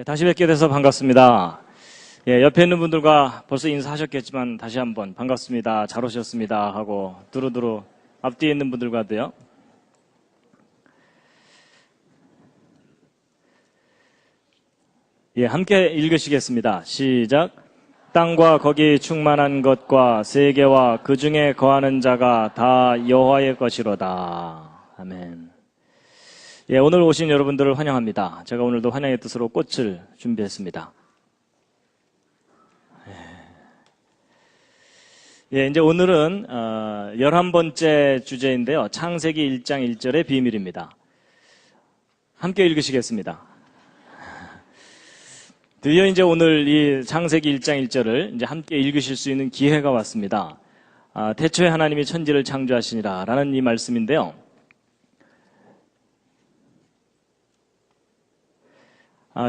다시 뵙게 돼서 반갑습니다. 옆에 있는 분들과 벌써 인사하셨겠지만 다시 한번 반갑습니다. 잘 오셨습니다. 하고 두루두루 앞뒤에 있는 분들과도요. 함께 읽으시겠습니다. 시작. 땅과 거기 충만한 것과 세계와 그 중에 거하는 자가 다 여호와의 것이로다. 아멘. 오늘 오신 여러분들을 환영합니다. 제가 오늘도 환영의 뜻으로 꽃을 준비했습니다. 이제 오늘은 11번째 주제인데요. 창세기 1장 1절의 비밀입니다. 함께 읽으시겠습니다. 드디어 이제 오늘 이 창세기 1장 1절을 이제 함께 읽으실 수 있는 기회가 왔습니다. 태초에 하나님이 천지를 창조하시니라 라는 이 말씀인데요.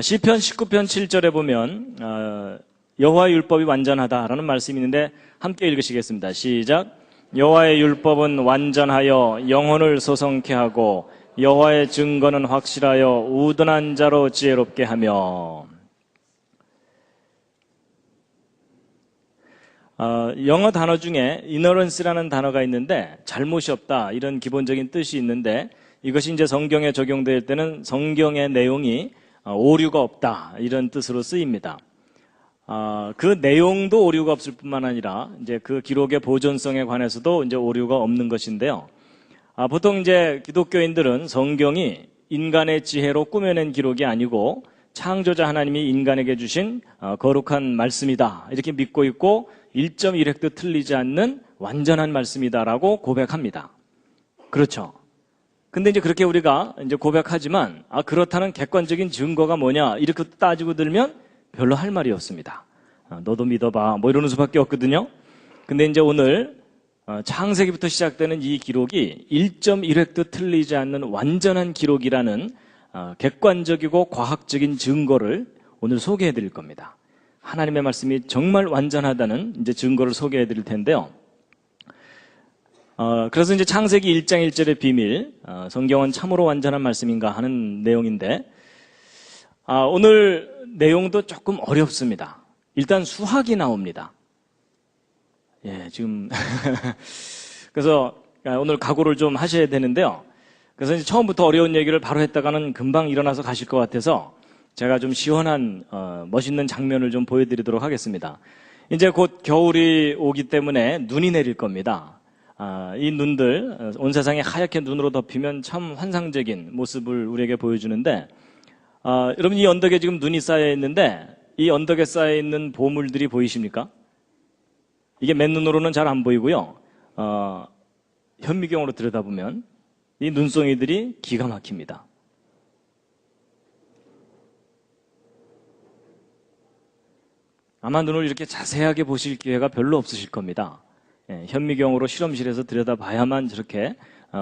시편 19편 7절에 보면 여호와의 율법이 완전하다라는 말씀이 있는데 함께 읽으시겠습니다. 시작. 여호와의 율법은 완전하여 영혼을 소성케 하고 여호와의 증거는 확실하여 우둔한 자로 지혜롭게 하며. 영어 단어 중에 ignorance라는 단어가 있는데 잘못이 없다 이런 기본적인 뜻이 있는데 이것이 이제 성경에 적용될 때는 성경의 내용이 오류가 없다 이런 뜻으로 쓰입니다. 그 내용도 오류가 없을 뿐만 아니라 이제 그 기록의 보존성에 관해서도 이제 오류가 없는 것인데요. 보통 이제 기독교인들은 성경이 인간의 지혜로 꾸며낸 기록이 아니고 창조자 하나님이 인간에게 주신 거룩한 말씀이다 이렇게 믿고 있고 1.1획도 틀리지 않는 완전한 말씀이다라고 고백합니다. 그렇죠. 근데 이제 그렇게 우리가 이제 고백하지만 그렇다는 객관적인 증거가 뭐냐 이렇게 따지고 들면 별로 할 말이 없습니다. 너도 믿어봐 뭐 이러는 수밖에 없거든요. 근데 이제 오늘 창세기부터 시작되는 이 기록이 1.1획도 틀리지 않는 완전한 기록이라는 객관적이고 과학적인 증거를 오늘 소개해 드릴 겁니다. 하나님의 말씀이 정말 완전하다는 이제 증거를 소개해 드릴 텐데요. 그래서 이제 창세기 1장 1절의 비밀, 성경은 참으로 완전한 말씀인가 하는 내용인데, 오늘 내용도 조금 어렵습니다. 일단 수학이 나옵니다. 지금. 그래서 오늘 각오를 좀 하셔야 되는데요. 그래서 이제 처음부터 어려운 얘기를 바로 했다가는 금방 일어나서 가실 것 같아서 제가 좀 시원한, 멋있는 장면을 좀 보여드리도록 하겠습니다. 이제 곧 겨울이 오기 때문에 눈이 내릴 겁니다. 이 눈들, 온 세상에 하얗게 눈으로 덮이면 참 환상적인 모습을 우리에게 보여주는데, 여러분 이 언덕에 지금 눈이 쌓여 있는데 이 언덕에 쌓여 있는 보물들이 보이십니까? 이게 맨눈으로는 잘 안 보이고요. 현미경으로 들여다보면 이 눈송이들이 기가 막힙니다. 아마 눈을 이렇게 자세하게 보실 기회가 별로 없으실 겁니다. 현미경으로 실험실에서 들여다봐야만 저렇게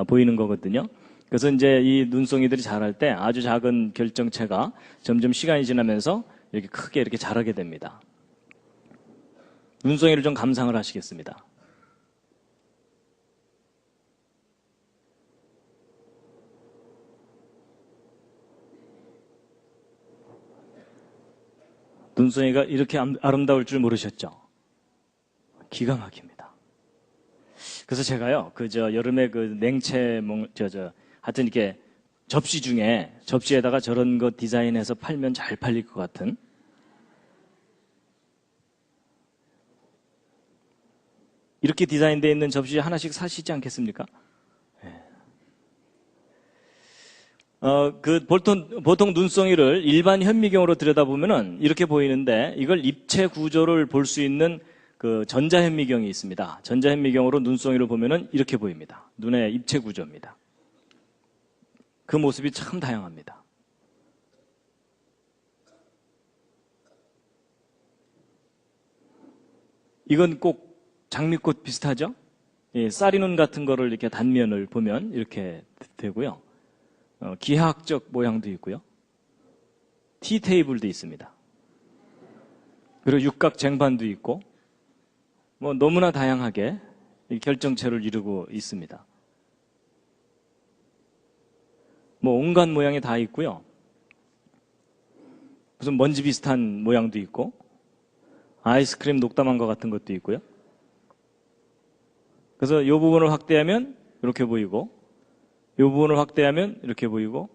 보이는 거거든요. 그래서 이제 이 눈송이들이 자랄 때 아주 작은 결정체가 점점 시간이 지나면서 이렇게 크게 이렇게 자라게 됩니다. 눈송이를 좀 감상을 하시겠습니다. 눈송이가 이렇게 아름다울 줄 모르셨죠? 기가 막힙니다. 그래서 제가요, 여름에 냉채, 하여튼 이렇게 접시에다가 저런 거 디자인해서 팔면 잘 팔릴 것 같은. 이렇게 디자인되어 있는 접시 하나씩 사시지 않겠습니까? 보통 눈송이를 일반 현미경으로 들여다보면은 이렇게 보이는데 이걸 입체 구조를 볼 수 있는 전자현미경이 있습니다. 전자현미경으로 눈송이를 보면은 이렇게 보입니다. 눈의 입체 구조입니다. 그 모습이 참 다양합니다. 이건 꼭 장미꽃 비슷하죠? 쌀이눈 같은 거를 이렇게 단면을 보면 이렇게 되고요. 기하학적 모양도 있고요. 티테이블도 있습니다. 그리고 육각 쟁반도 있고, 너무나 다양하게 결정체를 이루고 있습니다. 온갖 모양이 다 있고요. 무슨 먼지 비슷한 모양도 있고, 아이스크림 녹담한 것 같은 것도 있고요. 그래서 이 부분을 확대하면 이렇게 보이고, 이 부분을 확대하면 이렇게 보이고,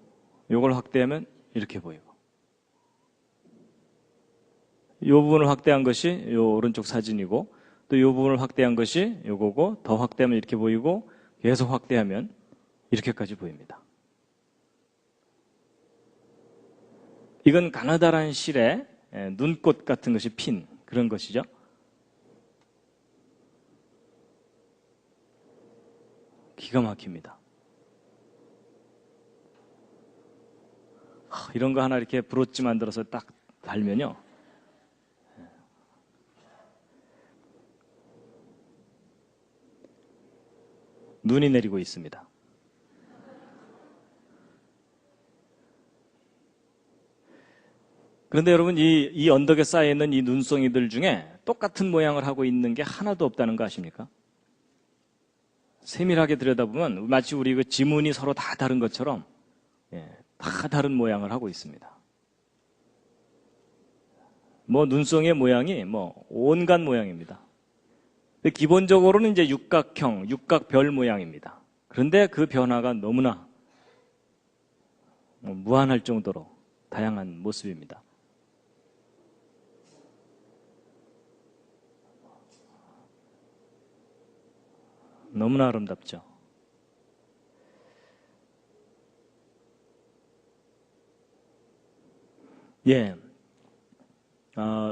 이걸 확대하면 이렇게 보이고. 이 부분을 확대한 것이 이 오른쪽 사진이고, 또 이 부분을 확대한 것이 이거고, 더 확대하면 이렇게 보이고, 계속 확대하면 이렇게까지 보입니다. 이건 가느다란 실에 눈꽃 같은 것이 핀 그런 것이죠. 기가 막힙니다. 이런 거 하나 이렇게 브로치 만들어서 딱 달면요. 눈이 내리고 있습니다. 그런데 여러분, 이 언덕에 쌓여있는 이 눈송이들 중에 똑같은 모양을 하고 있는 게 하나도 없다는 거 아십니까? 세밀하게 들여다보면 마치 우리 그 지문이 서로 다 다른 것처럼 다 다른 모양을 하고 있습니다. 눈송이의 모양이 온갖 모양입니다. 기본적으로는 이제 육각형, 육각별 모양입니다. 그런데 그 변화가 너무나 무한할 정도로 다양한 모습입니다. 너무나 아름답죠.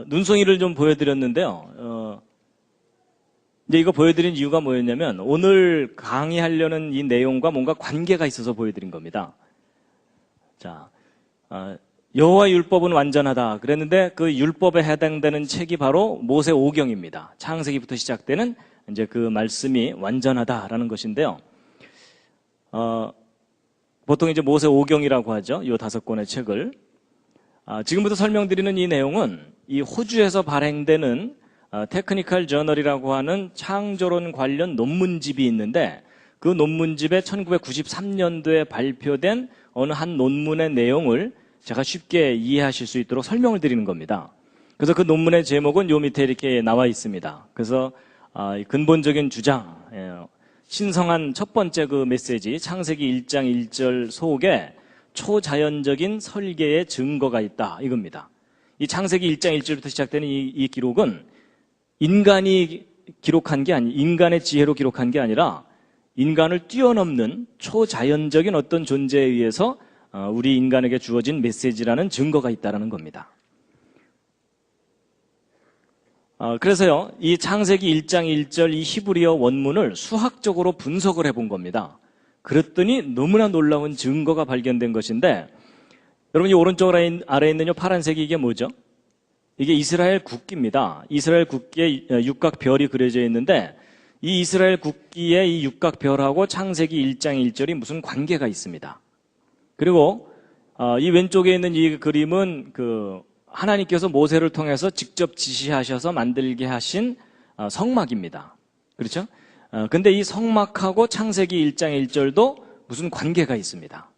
눈송이를 좀 보여드렸는데요. 이제 이거 보여드린 이유가 뭐였냐면, 오늘 강의하려는 이 내용과 뭔가 관계가 있어서 보여드린 겁니다. 자, 여호와 율법은 완전하다 그랬는데, 그 율법에 해당되는 책이 바로 모세오경입니다. 창세기부터 시작되는 이제 그 말씀이 완전하다라는 것인데요. 보통 이제 모세오경이라고 하죠. 이 5권의 책을. 지금부터 설명드리는 이 내용은 이 호주에서 발행되는 테크니컬 저널이라고 하는 창조론 관련 논문집이 있는데, 그 논문집에 1993년도에 발표된 어느 한 논문의 내용을 제가 쉽게 이해하실 수 있도록 설명을 드리는 겁니다. 그래서 그 논문의 제목은 요 밑에 이렇게 나와 있습니다. 그래서 근본적인 주장, 신성한 첫 번째 그 메시지, 창세기 1장 1절 속에 초자연적인 설계의 증거가 있다, 이겁니다. 이 창세기 1장 1절부터 시작되는 이 기록은 인간이 기록한 게 인간의 지혜로 기록한 게 아니라 인간을 뛰어넘는 초자연적인 어떤 존재에 의해서 우리 인간에게 주어진 메시지라는 증거가 있다는 겁니다. 그래서요, 이 창세기 1장 1절 이 히브리어 원문을 수학적으로 분석을 해본 겁니다. 그랬더니 너무나 놀라운 증거가 발견된 것인데, 여러분, 이 오른쪽 아래에 있는 이 파란색이 이게 뭐죠? 이게 이스라엘 국기입니다. 이스라엘 국기에 육각별이 그려져 있는데, 이 이스라엘 국기의 이 육각별하고 창세기 1장 1절이 무슨 관계가 있습니다. 그리고 이 왼쪽에 있는 이 그림은 하나님께서 모세를 통해서 직접 지시하셔서 만들게 하신 성막입니다. 그렇죠? 근데 이 성막하고 창세기 1장 1절도 무슨 관계가 있습니다.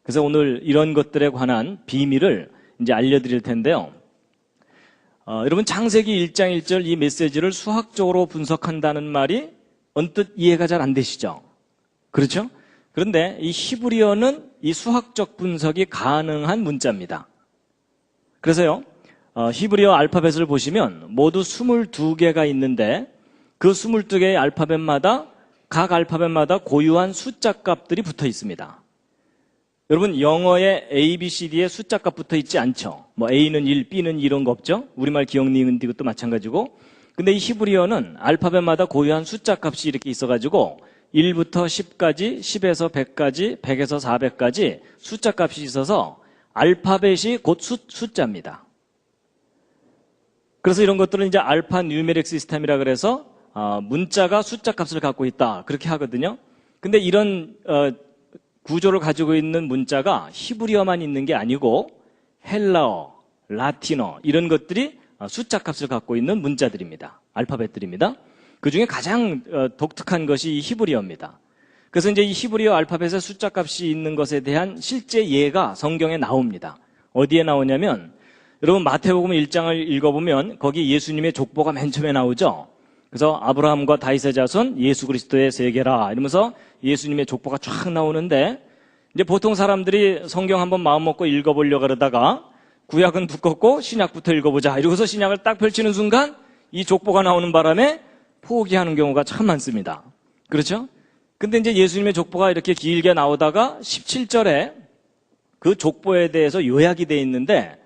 그래서 오늘 이런 것들에 관한 비밀을 이제 알려드릴 텐데요. 여러분, 창세기 1장 1절 이 메시지를 수학적으로 분석한다는 말이 언뜻 이해가 잘 안 되시죠? 그렇죠? 그런데 이 히브리어는 이 수학적 분석이 가능한 문자입니다. 그래서요, 히브리어 알파벳을 보시면 모두 22개가 있는데, 그 22개의 알파벳마다 각 알파벳마다 고유한 숫자 값들이 붙어 있습니다. 여러분, 영어에 A, B, C, D에 숫자 값 붙어 있지 않죠? A는 1, B는 2 이런 거 없죠? 우리말 기억, 니은, 디귿도 마찬가지고. 근데 이 히브리어는 알파벳마다 고유한 숫자 값이 이렇게 있어가지고 1부터 10까지, 10에서 100까지, 100에서 400까지 숫자 값이 있어서 알파벳이 곧 숫자입니다. 그래서 이런 것들은 이제 알파 뉴메릭 시스템이라 그래서 문자가 숫자 값을 갖고 있다, 그렇게 하거든요. 근데 이런 구조를 가지고 있는 문자가 히브리어만 있는 게 아니고 헬라어, 라틴어 이런 것들이 숫자 값을 갖고 있는 문자들입니다. 알파벳들입니다. 그 중에 가장 독특한 것이 이 히브리어입니다. 그래서 이제 이 히브리어 알파벳에 숫자 값이 있는 것에 대한 실제 예가 성경에 나옵니다. 어디에 나오냐면 여러분 마태복음 1장을 읽어보면 거기 예수님의 족보가 맨 처음에 나오죠. 그래서 아브라함과 다윗의 자손 예수 그리스도의 세계라 이러면서 예수님의 족보가 쫙 나오는데, 이제 보통 사람들이 성경 한번 마음 먹고 읽어보려고 그러다가 구약은 두껍고 신약부터 읽어보자 이러고서 신약을 딱 펼치는 순간 이 족보가 나오는 바람에 포기하는 경우가 참 많습니다. 그렇죠? 근데 이제 예수님의 족보가 이렇게 길게 나오다가 17절에 그 족보에 대해서 요약이 되어 있는데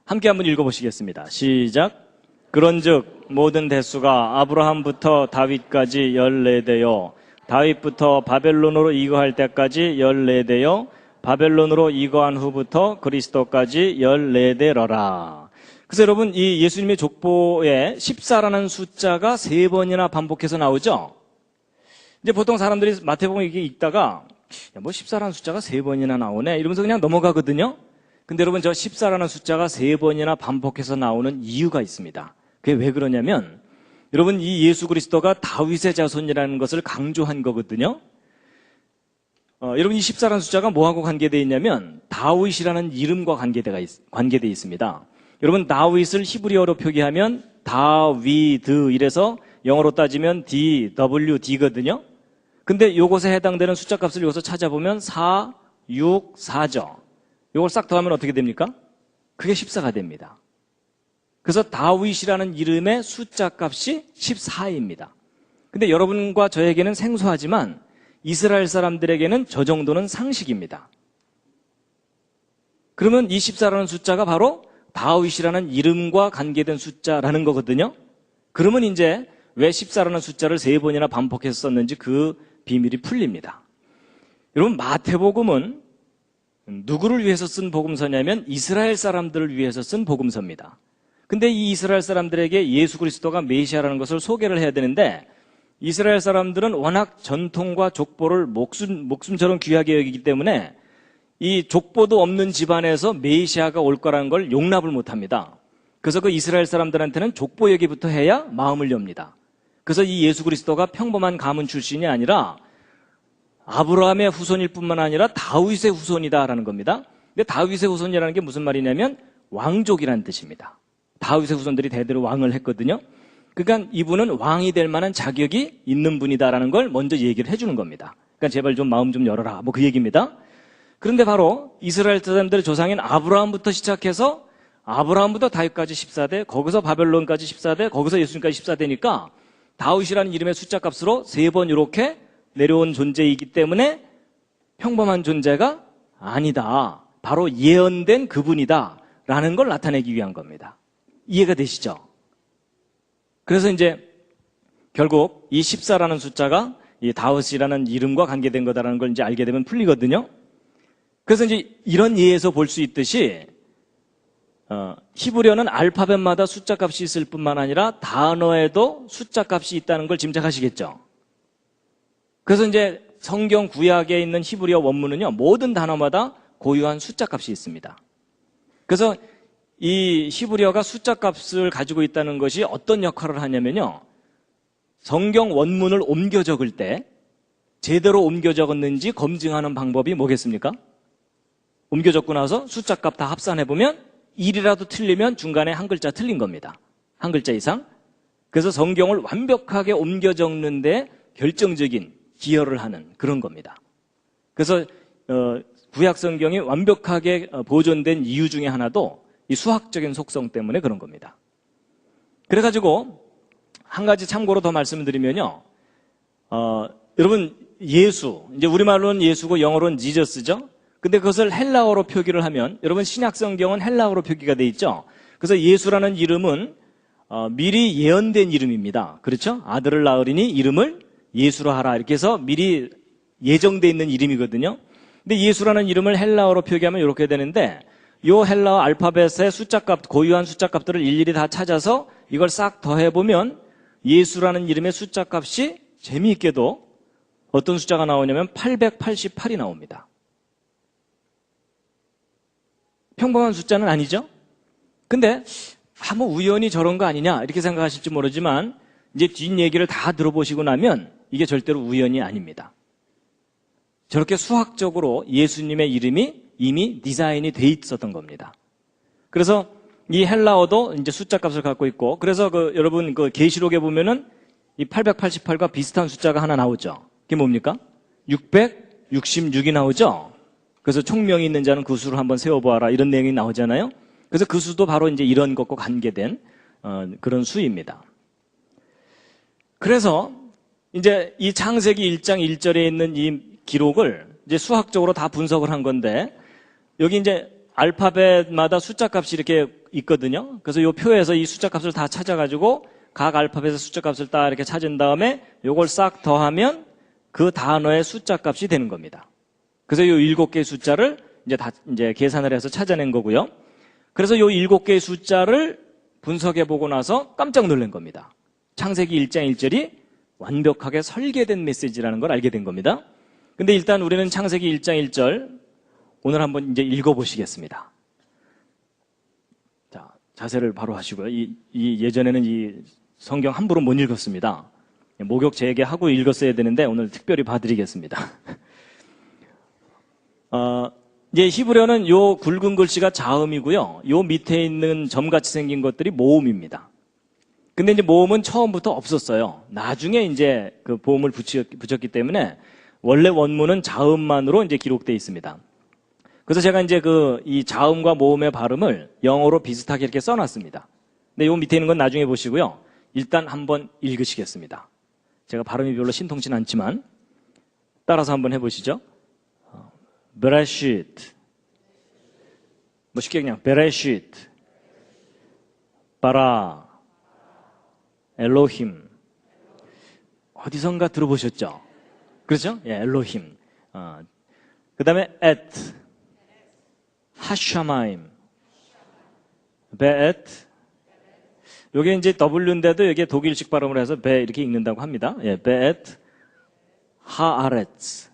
함께 한번 읽어보시겠습니다. 시작. 그런즉 모든 대수가 아브라함부터 다윗까지 14대요 다윗부터 바벨론으로 이거할 때까지 14대요 바벨론으로 이거한 후부터 그리스도까지 14대러라. 그래서 여러분 이 예수님의 족보에 14라는 숫자가 3번이나 반복해서 나오죠. 이제 보통 사람들이 마태복음 이렇게 읽다가 뭐 14라는 숫자가 3번이나 나오네 이러면서 그냥 넘어가거든요. 근데 여러분 저 14라는 숫자가 3번이나 반복해서 나오는 이유가 있습니다. 그게 왜 그러냐면 여러분 이 예수 그리스도가 다윗의 자손이라는 것을 강조한 거거든요. 여러분 이 14라는 숫자가 뭐하고 관계되어 있냐면 다윗이라는 이름과 관계되어 있습니다. 여러분 다윗을 히브리어로 표기하면 다위드 이래서 영어로 따지면 DWD거든요. 근데 요것에 해당되는 숫자 값을 여기서 찾아보면 4, 6, 4죠. 요걸 싹 더하면 어떻게 됩니까? 그게 14가 됩니다. 그래서 다윗이라는 이름의 숫자 값이 14입니다. 근데 여러분과 저에게는 생소하지만 이스라엘 사람들에게는 저 정도는 상식입니다. 그러면 이 14라는 숫자가 바로 다윗이라는 이름과 관계된 숫자라는 거거든요. 그러면 이제 왜 14라는 숫자를 3번이나 반복해서 썼는지 그 비밀이 풀립니다. 여러분 마태복음은 누구를 위해서 쓴 복음서냐면 이스라엘 사람들을 위해서 쓴 복음서입니다. 근데 이 이스라엘 사람들에게 예수 그리스도가 메시아라는 것을 소개를 해야 되는데 이스라엘 사람들은 워낙 전통과 족보를 목숨처럼 귀하게 여기기 때문에 이 족보도 없는 집안에서 메시아가 올 거라는 걸 용납을 못합니다. 그래서 그 이스라엘 사람들한테는 족보 얘기부터 해야 마음을 엽니다. 그래서 이 예수 그리스도가 평범한 가문 출신이 아니라 아브라함의 후손일 뿐만 아니라 다윗의 후손이다라는 겁니다. 근데 다윗의 후손이라는 게 무슨 말이냐면 왕족이라는 뜻입니다. 다윗의 후손들이 대대로 왕을 했거든요. 그러니까 이분은 왕이 될 만한 자격이 있는 분이다라는 걸 먼저 얘기를 해주는 겁니다. 그러니까 제발 좀 마음 좀 열어라 뭐 그 얘기입니다. 그런데 바로 이스라엘 사람들의 조상인 아브라함부터 시작해서 아브라함부터 다윗까지 14대, 거기서 바벨론까지 14대, 거기서 예수님까지 14대니까 다윗이라는 이름의 숫자 값으로 3번 이렇게 내려온 존재이기 때문에 평범한 존재가 아니다. 바로 예언된 그분이다. 라는 걸 나타내기 위한 겁니다. 이해가 되시죠? 그래서 이제 결국 이 14라는 숫자가 이 다윗이라는 이름과 관계된 거다라는 걸 이제 알게 되면 풀리거든요. 그래서 이제 이런 예에서 볼 수 있듯이 히브리어는 알파벳마다 숫자 값이 있을 뿐만 아니라 단어에도 숫자 값이 있다는 걸 짐작하시겠죠. 그래서 이제 성경 구약에 있는 히브리어 원문은요 모든 단어마다 고유한 숫자 값이 있습니다. 그래서 이 히브리어가 숫자 값을 가지고 있다는 것이 어떤 역할을 하냐면요, 성경 원문을 옮겨 적을 때 제대로 옮겨 적었는지 검증하는 방법이 뭐겠습니까? 옮겨 적고 나서 숫자 값 다 합산해보면 1이라도 틀리면 중간에 한 글자 틀린 겁니다. 한 글자 이상. 그래서 성경을 완벽하게 옮겨 적는 데 결정적인 기여를 하는 그런 겁니다. 그래서 구약 성경이 완벽하게 보존된 이유 중에 하나도 이 수학적인 속성 때문에 그런 겁니다. 그래가지고 한 가지 참고로 더 말씀드리면요, 여러분 예수, 이제 우리말로는 예수고 영어로는 지저스죠. 근데 그것을 헬라어로 표기를 하면 여러분 신약 성경은 헬라어로 표기가 돼 있죠. 그래서 예수라는 이름은 미리 예언된 이름입니다. 그렇죠? 아들을 낳으리니 이름을 예수로 하라 이렇게 해서 미리 예정돼 있는 이름이거든요. 근데 예수라는 이름을 헬라어로 표기하면 이렇게 되는데 요 헬라어 알파벳의 숫자값, 고유한 숫자값들을 일일이 다 찾아서 이걸 싹 더해보면 예수라는 이름의 숫자값이 재미있게도 어떤 숫자가 나오냐면 888이 나옵니다. 평범한 숫자는 아니죠? 근데 뭐 우연히 저런 거 아니냐 이렇게 생각하실지 모르지만 이제 뒷얘기를 다 들어보시고 나면 이게 절대로 우연이 아닙니다. 저렇게 수학적으로 예수님의 이름이 이미 디자인이 돼 있었던 겁니다. 그래서 이 헬라어도 이제 숫자 값을 갖고 있고, 그래서 여러분 계시록에 보면은 이 888과 비슷한 숫자가 하나 나오죠. 그게 뭡니까? 666이 나오죠. 그래서 총명이 있는 자는 그 수를 한번 세워보아라, 이런 내용이 나오잖아요. 그래서 그 수도 바로 이제 이런 것과 관계된 그런 수입니다. 그래서 이제 이 창세기 1장 1절에 있는 이 기록을 이제 수학적으로 다 분석을 한 건데, 여기 이제 알파벳마다 숫자 값이 이렇게 있거든요. 그래서 이 표에서 이 숫자 값을 다 찾아가지고 각 알파벳의 숫자 값을 딱 이렇게 찾은 다음에 요걸 싹 더하면 그 단어의 숫자 값이 되는 겁니다. 그래서 이 7개의 숫자를 이제 계산을 해서 찾아낸 거고요. 그래서 이 7개의 숫자를 분석해 보고 나서 깜짝 놀란 겁니다. 창세기 1장 1절이 완벽하게 설계된 메시지라는 걸 알게 된 겁니다. 근데 일단 우리는 창세기 1장 1절 오늘 한번 이제 읽어보시겠습니다. 자, 자세를 바로 하시고요. 예전에는 이 성경 함부로 못 읽었습니다. 목욕 재개하고 읽었어야 되는데 오늘 특별히 봐드리겠습니다. 이제 히브리어는 요 굵은 글씨가 자음이고요. 요 밑에 있는 점같이 생긴 것들이 모음입니다. 근데 이제 모음은 처음부터 없었어요. 나중에 이제 그 보음을 붙였기 때문에 원래 원문은 자음만으로 이제 기록되어 있습니다. 그래서 제가 이제 이 자음과 모음의 발음을 영어로 비슷하게 이렇게 써놨습니다. 근데 요 밑에 있는 건 나중에 보시고요. 일단 한번 읽으시겠습니다. 제가 발음이 별로 신통치 않지만 따라서 한번 해보시죠. 베레시트, 뭐 쉽게 그냥 베레시트, 바라, 엘로힘. 어디선가 들어보셨죠? 그렇죠? 예, 엘로힘. 그 다음에 에트, 하샤마임, 베에트. 요게 이제 W인데도 여기에 독일식 발음을 해서 베 이렇게 읽는다고 합니다. 예, 베에트, 하아레츠.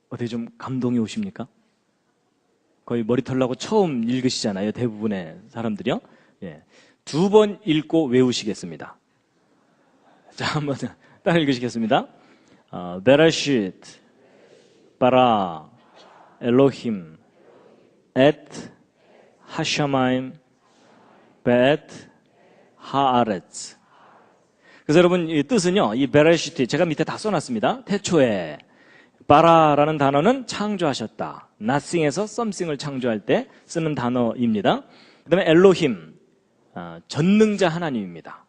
어떻게 좀 감동이 오십니까? 거의 머리털 나고 처음 읽으시잖아요. 대부분의 사람들이요. 예. 2번 읽고 외우시겠습니다. 자, 한번 따라 읽으시겠습니다. 베라시트, 바라, 엘로힘, 엣, 하샤마임, 베트, 하아레츠. 그래서 여러분 이 뜻은요, 이 베라시트 제가 밑에 다 써놨습니다. 태초에. 바라라는 단어는 창조하셨다. nothing에서 something을 창조할 때 쓰는 단어입니다. 그 다음에 엘로힘, 전능자 하나님입니다.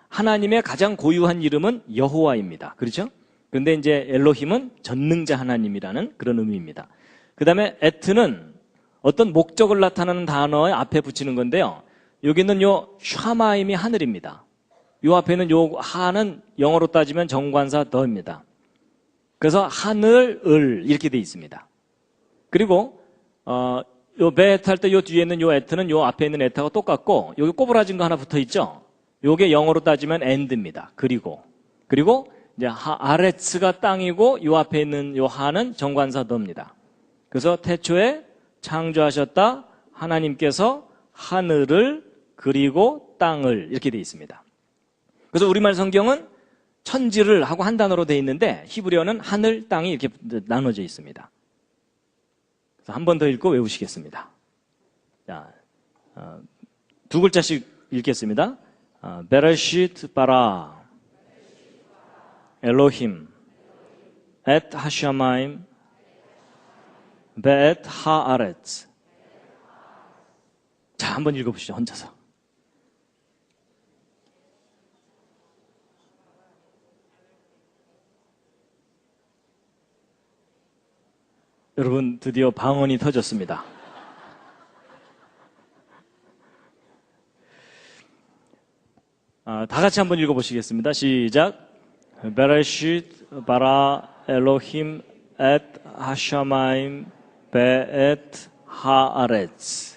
하나님의 가장 고유한 이름은 여호와입니다. 그렇죠? 그런데 이제 엘로힘은 전능자 하나님이라는 그런 의미입니다. 그 다음에 에트는 어떤 목적을 나타내는 단어의 앞에 붙이는 건데요. 여기는 요 샤마임이 하늘입니다. 요 앞에는 요 하는 영어로 따지면 정관사 더입니다. 그래서 하늘을 이렇게 돼 있습니다. 그리고 요 베트 할 때 요 뒤에 있는 요 에트는 요 앞에 있는 에트하고 똑같고 여기 꼬부라진 거 하나 붙어 있죠. 요게 영어로 따지면 end입니다. 그리고 이제 아레츠가 땅이고 요 앞에 있는 요 하는 정관사 더입니다. 그래서 태초에 창조하셨다 하나님께서 하늘을 그리고 땅을 이렇게 돼 있습니다. 그래서 우리말 성경은 천지를 하고 한 단어로 돼 있는데 히브리어는 하늘, 땅이 이렇게 나눠져 있습니다. 그래서 한 번 더 읽고 외우시겠습니다. 자, 2글자씩 읽겠습니다. 베레시트 바라 엘로힘 엣 하샤마임 베엣 하아레츠. 자, 한번 읽어보시죠. 혼자서. 여러분 드디어 방언이 터졌습니다. 다 같이 한번 읽어보시겠습니다. 시작. 베레시트 바라 엘로힘 엣 하샤마임 베엣 하아레츠.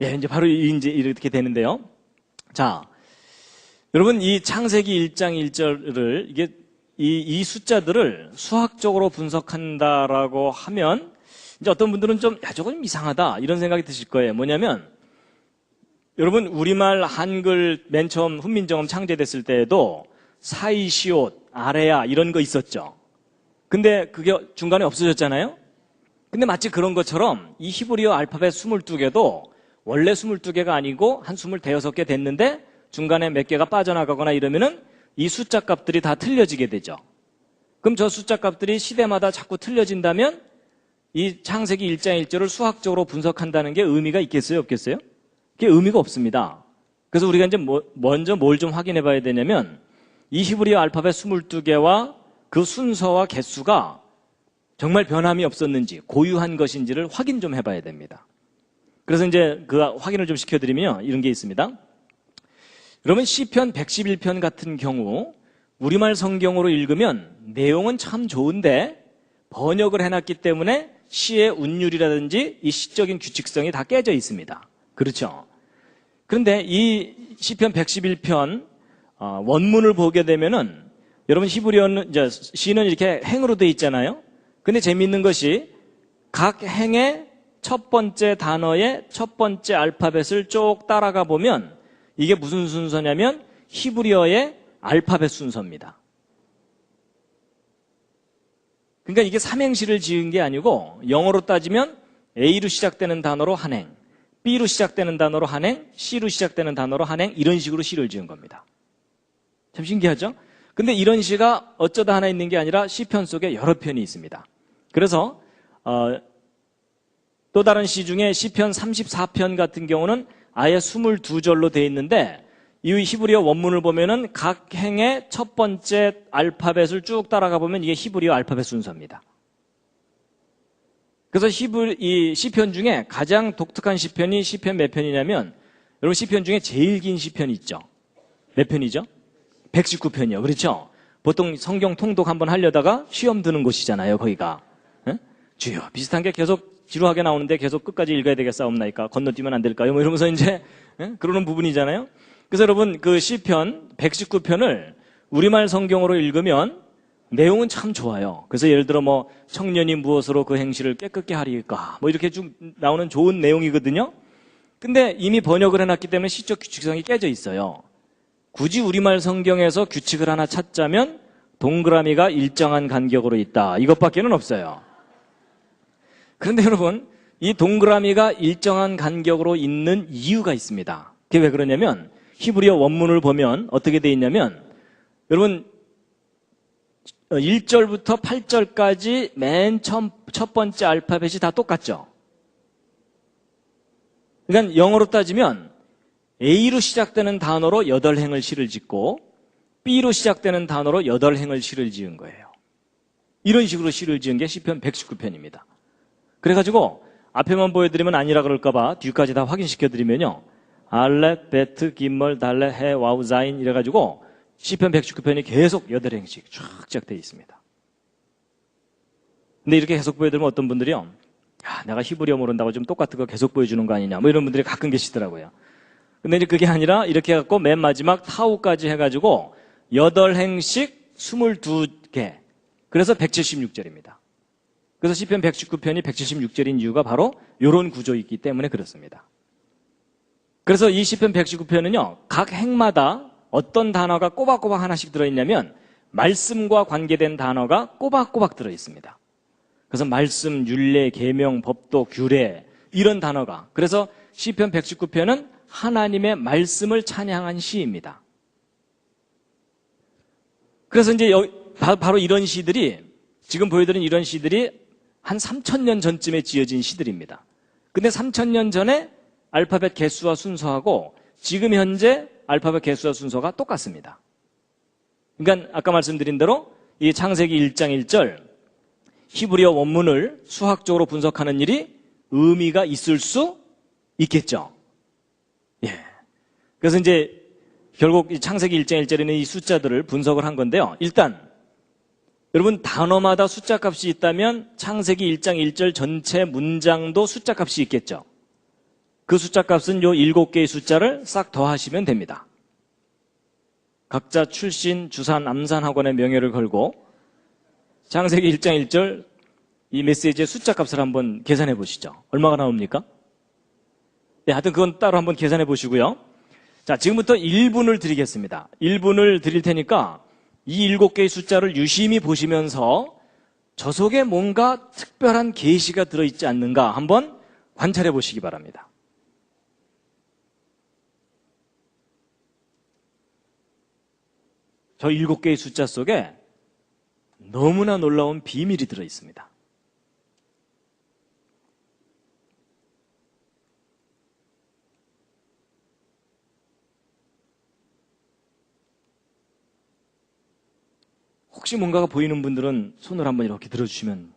예, 이제 바로 이제 이렇게 되는데요. 자, 여러분 이 창세기 1장 1절을 이게 이 숫자들을 수학적으로 분석한다라고 하면 이제 어떤 분들은 좀 저건 좀 이상하다 이런 생각이 드실 거예요. 뭐냐면 여러분 우리말 한글 맨 처음 훈민정음 창제됐을 때에도 사이시옷, 아레야 이런 거 있었죠. 근데 그게 중간에 없어졌잖아요. 근데 마치 그런 것처럼 이 히브리어 알파벳 22개도 원래 22개가 아니고 한 25개 됐는데 중간에 몇 개가 빠져나가거나 이러면은 이 숫자 값들이 다 틀려지게 되죠. 그럼 저 숫자 값들이 시대마다 자꾸 틀려진다면 이 창세기 1장 1절을 수학적으로 분석한다는 게 의미가 있겠어요? 없겠어요? 그게 의미가 없습니다. 그래서 우리가 이제 먼저 뭘 좀 확인해 봐야 되냐면 이 히브리어 알파벳 22개와 그 순서와 개수가 정말 변함이 없었는지 고유한 것인지를 확인 좀 해봐야 됩니다. 그래서 이제 그 확인을 좀 시켜드리면 이런 게 있습니다. 그러면 시편 111편 같은 경우 우리말 성경으로 읽으면 내용은 참 좋은데 번역을 해놨기 때문에 시의 운율이라든지 이 시적인 규칙성이 다 깨져 있습니다. 그렇죠? 그런데 이 시편 111편 원문을 보게 되면은 여러분 히브리어는 이제 시는 이렇게 행으로 돼 있잖아요. 근데 재미있는 것이 각 행의 첫 번째 단어의 첫 번째 알파벳을 쭉 따라가 보면 이게 무슨 순서냐면 히브리어의 알파벳 순서입니다. 그러니까 이게 삼행시를 지은 게 아니고 영어로 따지면 A로 시작되는 단어로 한 행, B로 시작되는 단어로 한 행, C로 시작되는 단어로 한 행, 이런 식으로 시를 지은 겁니다. 참 신기하죠? 근데 이런 시가 어쩌다 하나 있는 게 아니라 시편 속에 여러 편이 있습니다. 그래서 또 다른 시 중에 시편 34편 같은 경우는 아예 22절로 되어 있는데 이 히브리어 원문을 보면은 각 행의 첫 번째 알파벳을 쭉 따라가 보면 이게 히브리어 알파벳 순서입니다. 그래서 이 시편 중에 가장 독특한 시편이 시편 몇 편이냐면 여러분 시편 중에 제일 긴 시편이 있죠. 몇 편이죠? 119편이요. 그렇죠? 보통 성경 통독 한번 하려다가 시험 드는 곳이잖아요. 거기가. 에? 주여 비슷한 게 계속 지루하게 나오는데 계속 끝까지 읽어야 되겠사옵나이까? 건너뛰면 안 될까요? 뭐 이러면서 이제 그러는 부분이잖아요. 그래서 여러분 그 시편 119편을 우리말 성경으로 읽으면 내용은 참 좋아요. 그래서 예를 들어 뭐 청년이 무엇으로 그 행실을 깨끗게 하리까? 뭐 이렇게 쭉 나오는 좋은 내용이거든요. 근데 이미 번역을 해놨기 때문에 시적 규칙성이 깨져 있어요. 굳이 우리말 성경에서 규칙을 하나 찾자면 동그라미가 일정한 간격으로 있다. 이것밖에는 없어요. 그런데 여러분 이 동그라미가 일정한 간격으로 있는 이유가 있습니다. 그게 왜 그러냐면 히브리어 원문을 보면 어떻게 돼 있냐면 여러분 1절부터 8절까지 맨 처음 첫 번째 알파벳이 다 똑같죠. 그러니까 영어로 따지면 A로 시작되는 단어로 8행을 시를 짓고 B로 시작되는 단어로 8행을 시를 지은 거예요. 이런 식으로 시를 지은 게 시편 119편입니다. 그래가지고 앞에만 보여드리면 아니라 그럴까봐 뒤까지 다 확인시켜드리면요. 알렙, 베트, 김멀, 달레, 해, 와우, 자인 이래가지고 시편 119편이 계속 8행씩 쫙 시작되어 있습니다. 근데 이렇게 계속 보여드리면 어떤 분들이요. 야, 내가 히브리어 모른다고 좀 똑같은 거 계속 보여주는 거 아니냐 뭐 이런 분들이 가끔 계시더라고요. 근데 이제 그게 아니라 이렇게 해갖고 맨 마지막 타우까지 해가지고 8행씩 22개. 그래서 176절입니다. 그래서 시편 119편이 176절인 이유가 바로 이런 구조이기 때문에 그렇습니다. 그래서 이 시편 119편은요, 각 행마다 어떤 단어가 꼬박꼬박 하나씩 들어있냐면 말씀과 관계된 단어가 꼬박꼬박 들어있습니다. 그래서 말씀, 율례, 계명, 법도, 규례 이런 단어가 그래서 시편 119편은 하나님의 말씀을 찬양한 시입니다. 그래서 이제 바로 이런 시들이 지금 보여드린 이런 시들이 한 3,000년 전쯤에 지어진 시들입니다. 근데 3,000년 전에 알파벳 개수와 순서하고 지금 현재 알파벳 개수와 순서가 똑같습니다. 그러니까 아까 말씀드린 대로 이 창세기 1장 1절 히브리어 원문을 수학적으로 분석하는 일이 의미가 있을 수 있겠죠. 예. 그래서 이제 결국 이 창세기 1장 1절에는 이 숫자들을 분석을 한 건데요. 일단 여러분 단어마다 숫자 값이 있다면 창세기 1장 1절 전체 문장도 숫자 값이 있겠죠. 그 숫자 값은 요 7개의 숫자를 싹 더하시면 됩니다. 각자 출신, 주산, 암산 학원의 명예를 걸고 창세기 1장 1절 이 메시지의 숫자 값을 한번 계산해 보시죠. 얼마가 나옵니까? 네, 하여튼 그건 따로 한번 계산해 보시고요. 자, 지금부터 1분을 드리겠습니다. 1분을 드릴 테니까 이 7개의 숫자를 유심히 보시면서 저 속에 뭔가 특별한 계시가 들어있지 않는가 한번 관찰해 보시기 바랍니다. 저 7개의 숫자 속에 너무나 놀라운 비밀이 들어있습니다. 혹시 뭔가가 보이는 분들은 손을 한번 이렇게 들어주시면.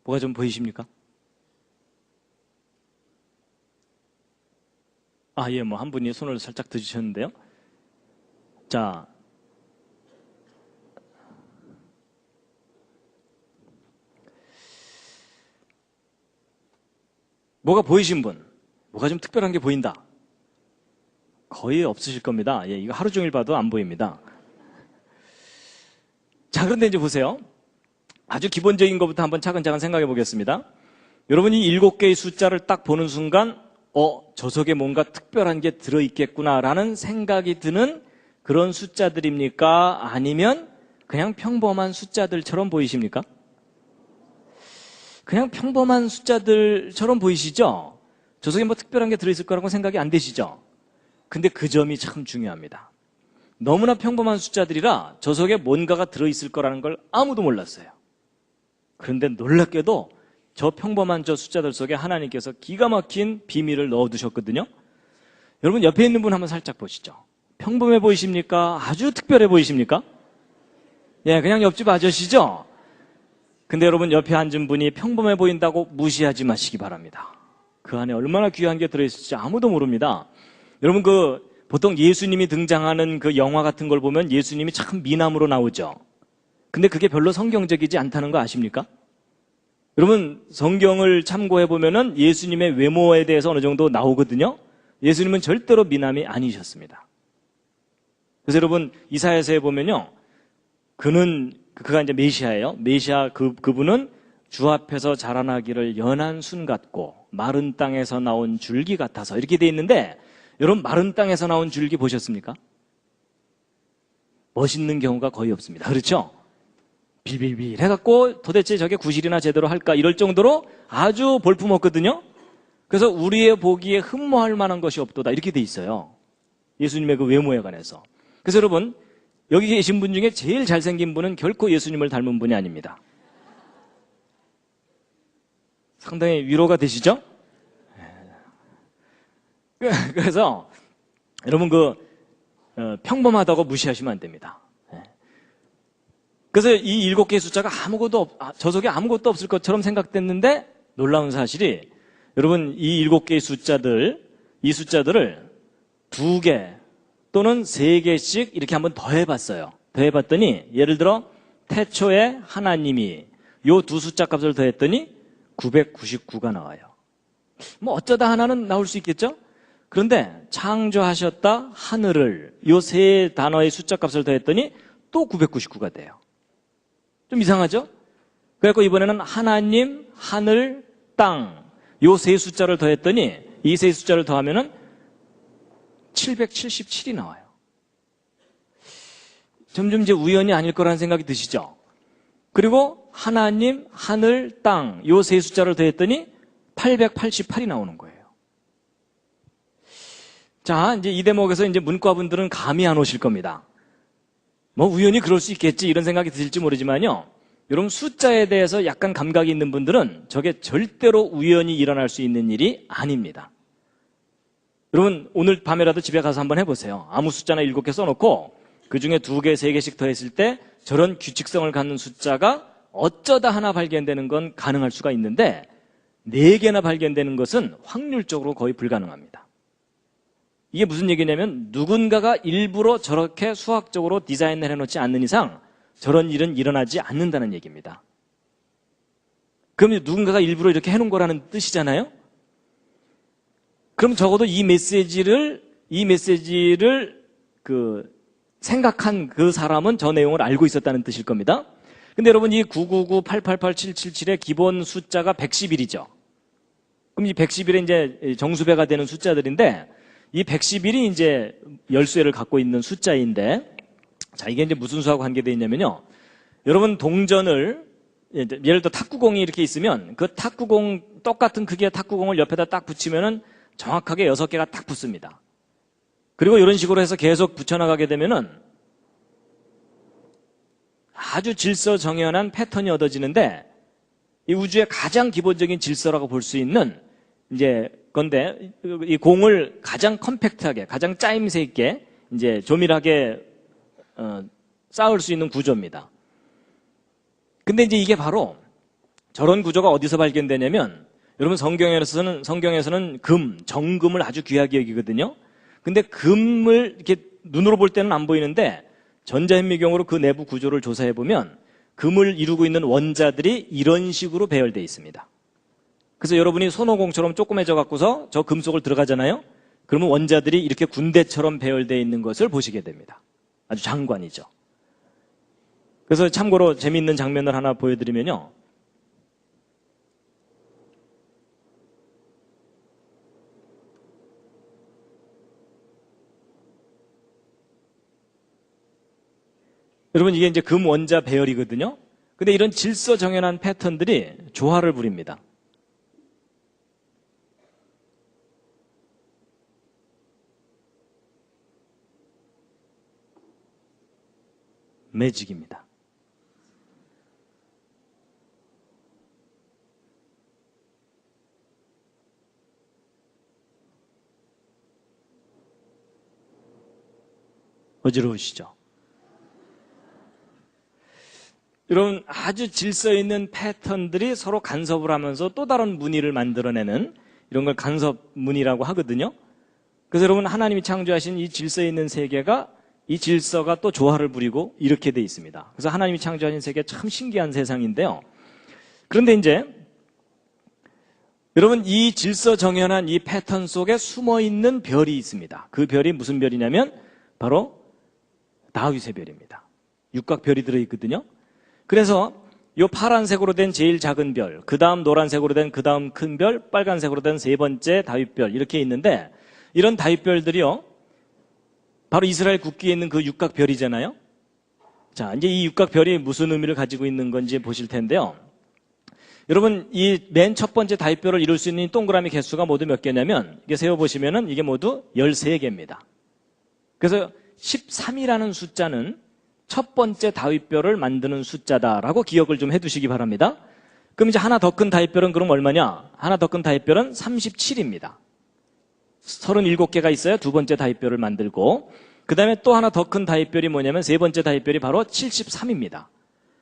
뭐가 좀 보이십니까? 예, 뭐 한 분이 손을 살짝 드주셨는데요. 자, 뭐가 보이신 분? 뭐가 좀 특별한 게 보인다? 거의 없으실 겁니다. 예, 이거 하루 종일 봐도 안 보입니다. 자, 그런데 이제 보세요. 아주 기본적인 것부터 한번 차근차근 생각해 보겠습니다. 여러분이 7개의 숫자를 딱 보는 순간 저 속에 뭔가 특별한 게 들어있겠구나라는 생각이 드는 그런 숫자들입니까? 아니면 그냥 평범한 숫자들처럼 보이십니까? 그냥 평범한 숫자들처럼 보이시죠? 저 속에 뭐 특별한 게 들어있을 거라고 생각이 안 되시죠? 근데 그 점이 참 중요합니다. 너무나 평범한 숫자들이라 저 속에 뭔가가 들어있을 거라는 걸 아무도 몰랐어요. 그런데 놀랍게도 저 평범한 저 숫자들 속에 하나님께서 기가 막힌 비밀을 넣어두셨거든요. 여러분 옆에 있는 분 한번 살짝 보시죠. 평범해 보이십니까? 아주 특별해 보이십니까? 예, 그냥 옆집 아저씨죠? 근데 여러분 옆에 앉은 분이 평범해 보인다고 무시하지 마시기 바랍니다. 그 안에 얼마나 귀한 게 들어있을지 아무도 모릅니다. 여러분 보통 예수님이 등장하는 그 영화 같은 걸 보면 예수님이 참 미남으로 나오죠. 근데 그게 별로 성경적이지 않다는 거 아십니까? 여러분 성경을 참고해 보면은 예수님의 외모에 대해서 어느 정도 나오거든요. 예수님은 절대로 미남이 아니셨습니다. 그래서 여러분 이사야서에 보면요, 그가 이제 메시아예요. 메시아 그분은 주 앞에서 자라나기를 연한 순 같고 마른 땅에서 나온 줄기 같아서 이렇게 돼 있는데, 여러분 마른 땅에서 나온 줄기 보셨습니까? 멋있는 경우가 거의 없습니다. 그렇죠? 빌빌빌 해갖고 도대체 저게 구실이나 제대로 할까 이럴 정도로 아주 볼품없거든요. 그래서 우리의 보기에 흠모할 만한 것이 없도다 이렇게 돼 있어요. 예수님의 그 외모에 관해서. 그래서 여러분 여기 계신 분 중에 제일 잘생긴 분은 결코 예수님을 닮은 분이 아닙니다. 상당히 위로가 되시죠? 그래서 여러분 평범하다고 무시하시면 안 됩니다. 그래서 이 7개의 숫자가 저 속에 아무것도 없을 것처럼 생각됐는데 놀라운 사실이, 여러분 이 7개의 이 숫자들을 2개 또는 3개씩 이렇게 한번 더해봤어요. 더해봤더니 예를 들어 태초에 하나님이 요 두 숫자 값을 더했더니 999가 나와요. 뭐 어쩌다 하나는 나올 수 있겠죠? 그런데 창조하셨다 하늘을 요 세 단어의 숫자 값을 더했더니 또 999가 돼요. 좀 이상하죠? 그래서 이번에는 하나님, 하늘, 땅 요 세 숫자를 더했더니 이 세 숫자를 더하면은 777이 나와요. 점점 이제 우연이 아닐 거라는 생각이 드시죠? 그리고 하나님, 하늘, 땅 요 세 숫자를 더했더니 888이 나오는 거예요. 자, 이제 이 대목에서 이제 문과분들은 감이 안 오실 겁니다. 뭐 우연히 그럴 수 있겠지 이런 생각이 드실지 모르지만요, 여러분 숫자에 대해서 약간 감각이 있는 분들은 저게 절대로 우연히 일어날 수 있는 일이 아닙니다. 여러분 오늘 밤에라도 집에 가서 한번 해보세요. 아무 숫자나 7개 써놓고 그 중에 2개, 3개씩 더했을 때 저런 규칙성을 갖는 숫자가 어쩌다 하나 발견되는 건 가능할 수가 있는데 4개나 발견되는 것은 확률적으로 거의 불가능합니다. 이게 무슨 얘기냐면 누군가가 일부러 저렇게 수학적으로 디자인을 해놓지 않는 이상 저런 일은 일어나지 않는다는 얘기입니다. 그럼 누군가가 일부러 이렇게 해놓은 거라는 뜻이잖아요? 그럼 적어도 이 메시지를 생각한 그 사람은 저 내용을 알고 있었다는 뜻일 겁니다. 근데 여러분 이 999, 888, 777의 기본 숫자가 111이죠. 그럼 이 111이 이제 정수배가 되는 숫자들인데 이 111이 이제 열쇠를 갖고 있는 숫자인데 자, 이게 이제 무슨 수하고 관계되어 있냐면요. 여러분 동전을 예를 들어 탁구공이 이렇게 있으면 그 탁구공 똑같은 크기의 탁구공을 옆에다 딱 붙이면은 정확하게 6개가 딱 붙습니다. 그리고 이런 식으로 해서 계속 붙여나가게 되면은 아주 질서정연한 패턴이 얻어지는데 이 우주의 가장 기본적인 질서라고 볼 수 있는 이제 건데 이 공을 가장 컴팩트하게, 가장 짜임새 있게 이제 조밀하게 쌓을 수 있는 구조입니다. 근데 이제 이게 바로 저런 구조가 어디서 발견되냐면 여러분 성경에서는 정금을 아주 귀하게 여기거든요. 근데 금을 이렇게 눈으로 볼 때는 안 보이는데 전자현미경으로 그 내부 구조를 조사해 보면 금을 이루고 있는 원자들이 이런 식으로 배열되어 있습니다. 그래서 여러분이 손오공처럼 조그매져 갖고서 저 금 속을 들어가잖아요. 그러면 원자들이 이렇게 군대처럼 배열되어 있는 것을 보시게 됩니다. 아주 장관이죠. 그래서 참고로 재미있는 장면을 하나 보여드리면요. 여러분 이게 이제 금 원자 배열이거든요. 근데 이런 질서정연한 패턴들이 조화를 부립니다. 매직입니다. 어지러우시죠? 이런 아주 질서 있는 패턴들이 서로 간섭을 하면서 또 다른 무늬를 만들어내는 이런 걸 간섭무늬라고 하거든요. 그래서 여러분 하나님이 창조하신 이 질서 있는 세계가 이 질서가 또 조화를 부리고 이렇게 돼 있습니다. 그래서 하나님이 창조하신 세계 참 신기한 세상인데요. 그런데 이제 여러분 이 질서정연한 이 패턴 속에 숨어있는 별이 있습니다. 그 별이 무슨 별이냐면 바로 다윗의 별입니다. 육각별이 들어있거든요. 그래서 이 파란색으로 된 제일 작은 별, 그 다음 노란색으로 된 그 다음 큰 별, 빨간색으로 된 세 번째 다윗별 이렇게 있는데 이런 다윗별들이요 바로 이스라엘 국기에 있는 그 육각별이잖아요. 자, 이제 이 육각별이 무슨 의미를 가지고 있는 건지 보실 텐데요. 여러분 이 맨 첫 번째 다윗별을 이룰 수 있는 동그라미 개수가 모두 몇 개냐면 이게 세어보시면은 이게 모두 13개입니다. 그래서 13이라는 숫자는 첫 번째 다윗별을 만드는 숫자다라고 기억을 좀 해두시기 바랍니다. 그럼 이제 하나 더 큰 다윗별은 그럼 얼마냐? 하나 더 큰 다윗별은 37입니다. 37개가 있어야 두 번째 다윗별을 만들고 그 다음에 또 하나 더 큰 다윗별이 뭐냐면 세 번째 다윗별이 바로 73입니다.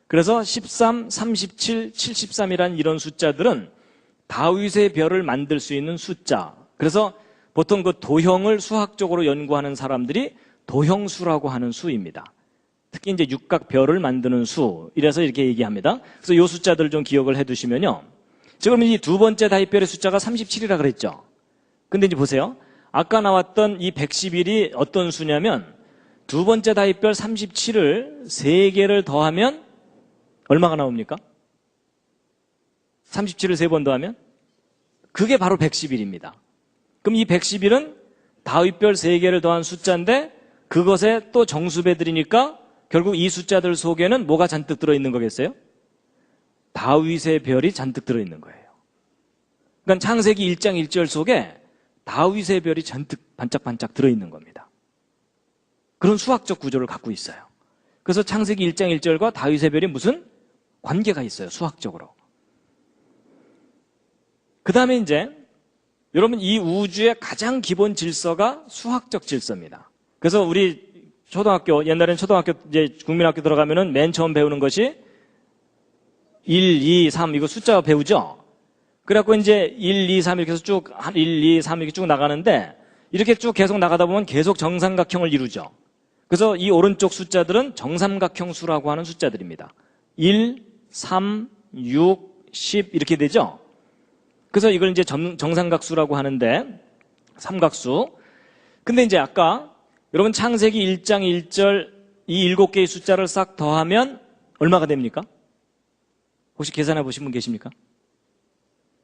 그래서 13, 37, 73이라는 이런 숫자들은 다윗의 별을 만들 수 있는 숫자. 그래서 보통 그 도형을 수학적으로 연구하는 사람들이 도형수라고 하는 수입니다. 특히 이제 육각별을 만드는 수, 이래서 이렇게 얘기합니다. 그래서 이 숫자들을 좀 기억을 해 두시면요. 지금 이 두 번째 다윗별의 숫자가 37이라 그랬죠. 근데 이제 보세요. 아까 나왔던 이 111이 어떤 수냐면 두 번째 다윗별 37을 3개를 더하면 얼마가 나옵니까? 37을 3번 더하면? 그게 바로 111입니다. 그럼 이 111은 다윗별 3개를 더한 숫자인데 그것에 또 정수배들이니까 결국 이 숫자들 속에는 뭐가 잔뜩 들어있는 거겠어요? 다윗의 별이 잔뜩 들어있는 거예요. 그러니까 창세기 1장 1절 속에 다윗의 별이 잔뜩 반짝반짝 들어있는 겁니다. 그런 수학적 구조를 갖고 있어요. 그래서 창세기 1장 1절과 다윗의 별이 무슨 관계가 있어요, 수학적으로. 그 다음에 이제 여러분 이 우주의 가장 기본 질서가 수학적 질서입니다. 그래서 우리 초등학교, 옛날에는 초등학교 이제 국민학교 들어가면은 맨 처음 배우는 것이 1, 2, 3 이거 숫자 배우죠? 그래갖고 이제 1, 2, 3 이렇게 해서 쭉 1, 2, 3 이렇게 쭉 나가는데 이렇게 쭉 계속 나가다 보면 계속 정삼각형을 이루죠. 그래서 이 오른쪽 숫자들은 정삼각형 수라고 하는 숫자들입니다. 1, 3, 6, 10 이렇게 되죠. 그래서 이걸 이제 정삼각수라고 하는데 삼각수. 근데 이제 아까 여러분 창세기 1장 1절 이 7개의 숫자를 싹 더하면 얼마가 됩니까? 혹시 계산해 보신 분 계십니까?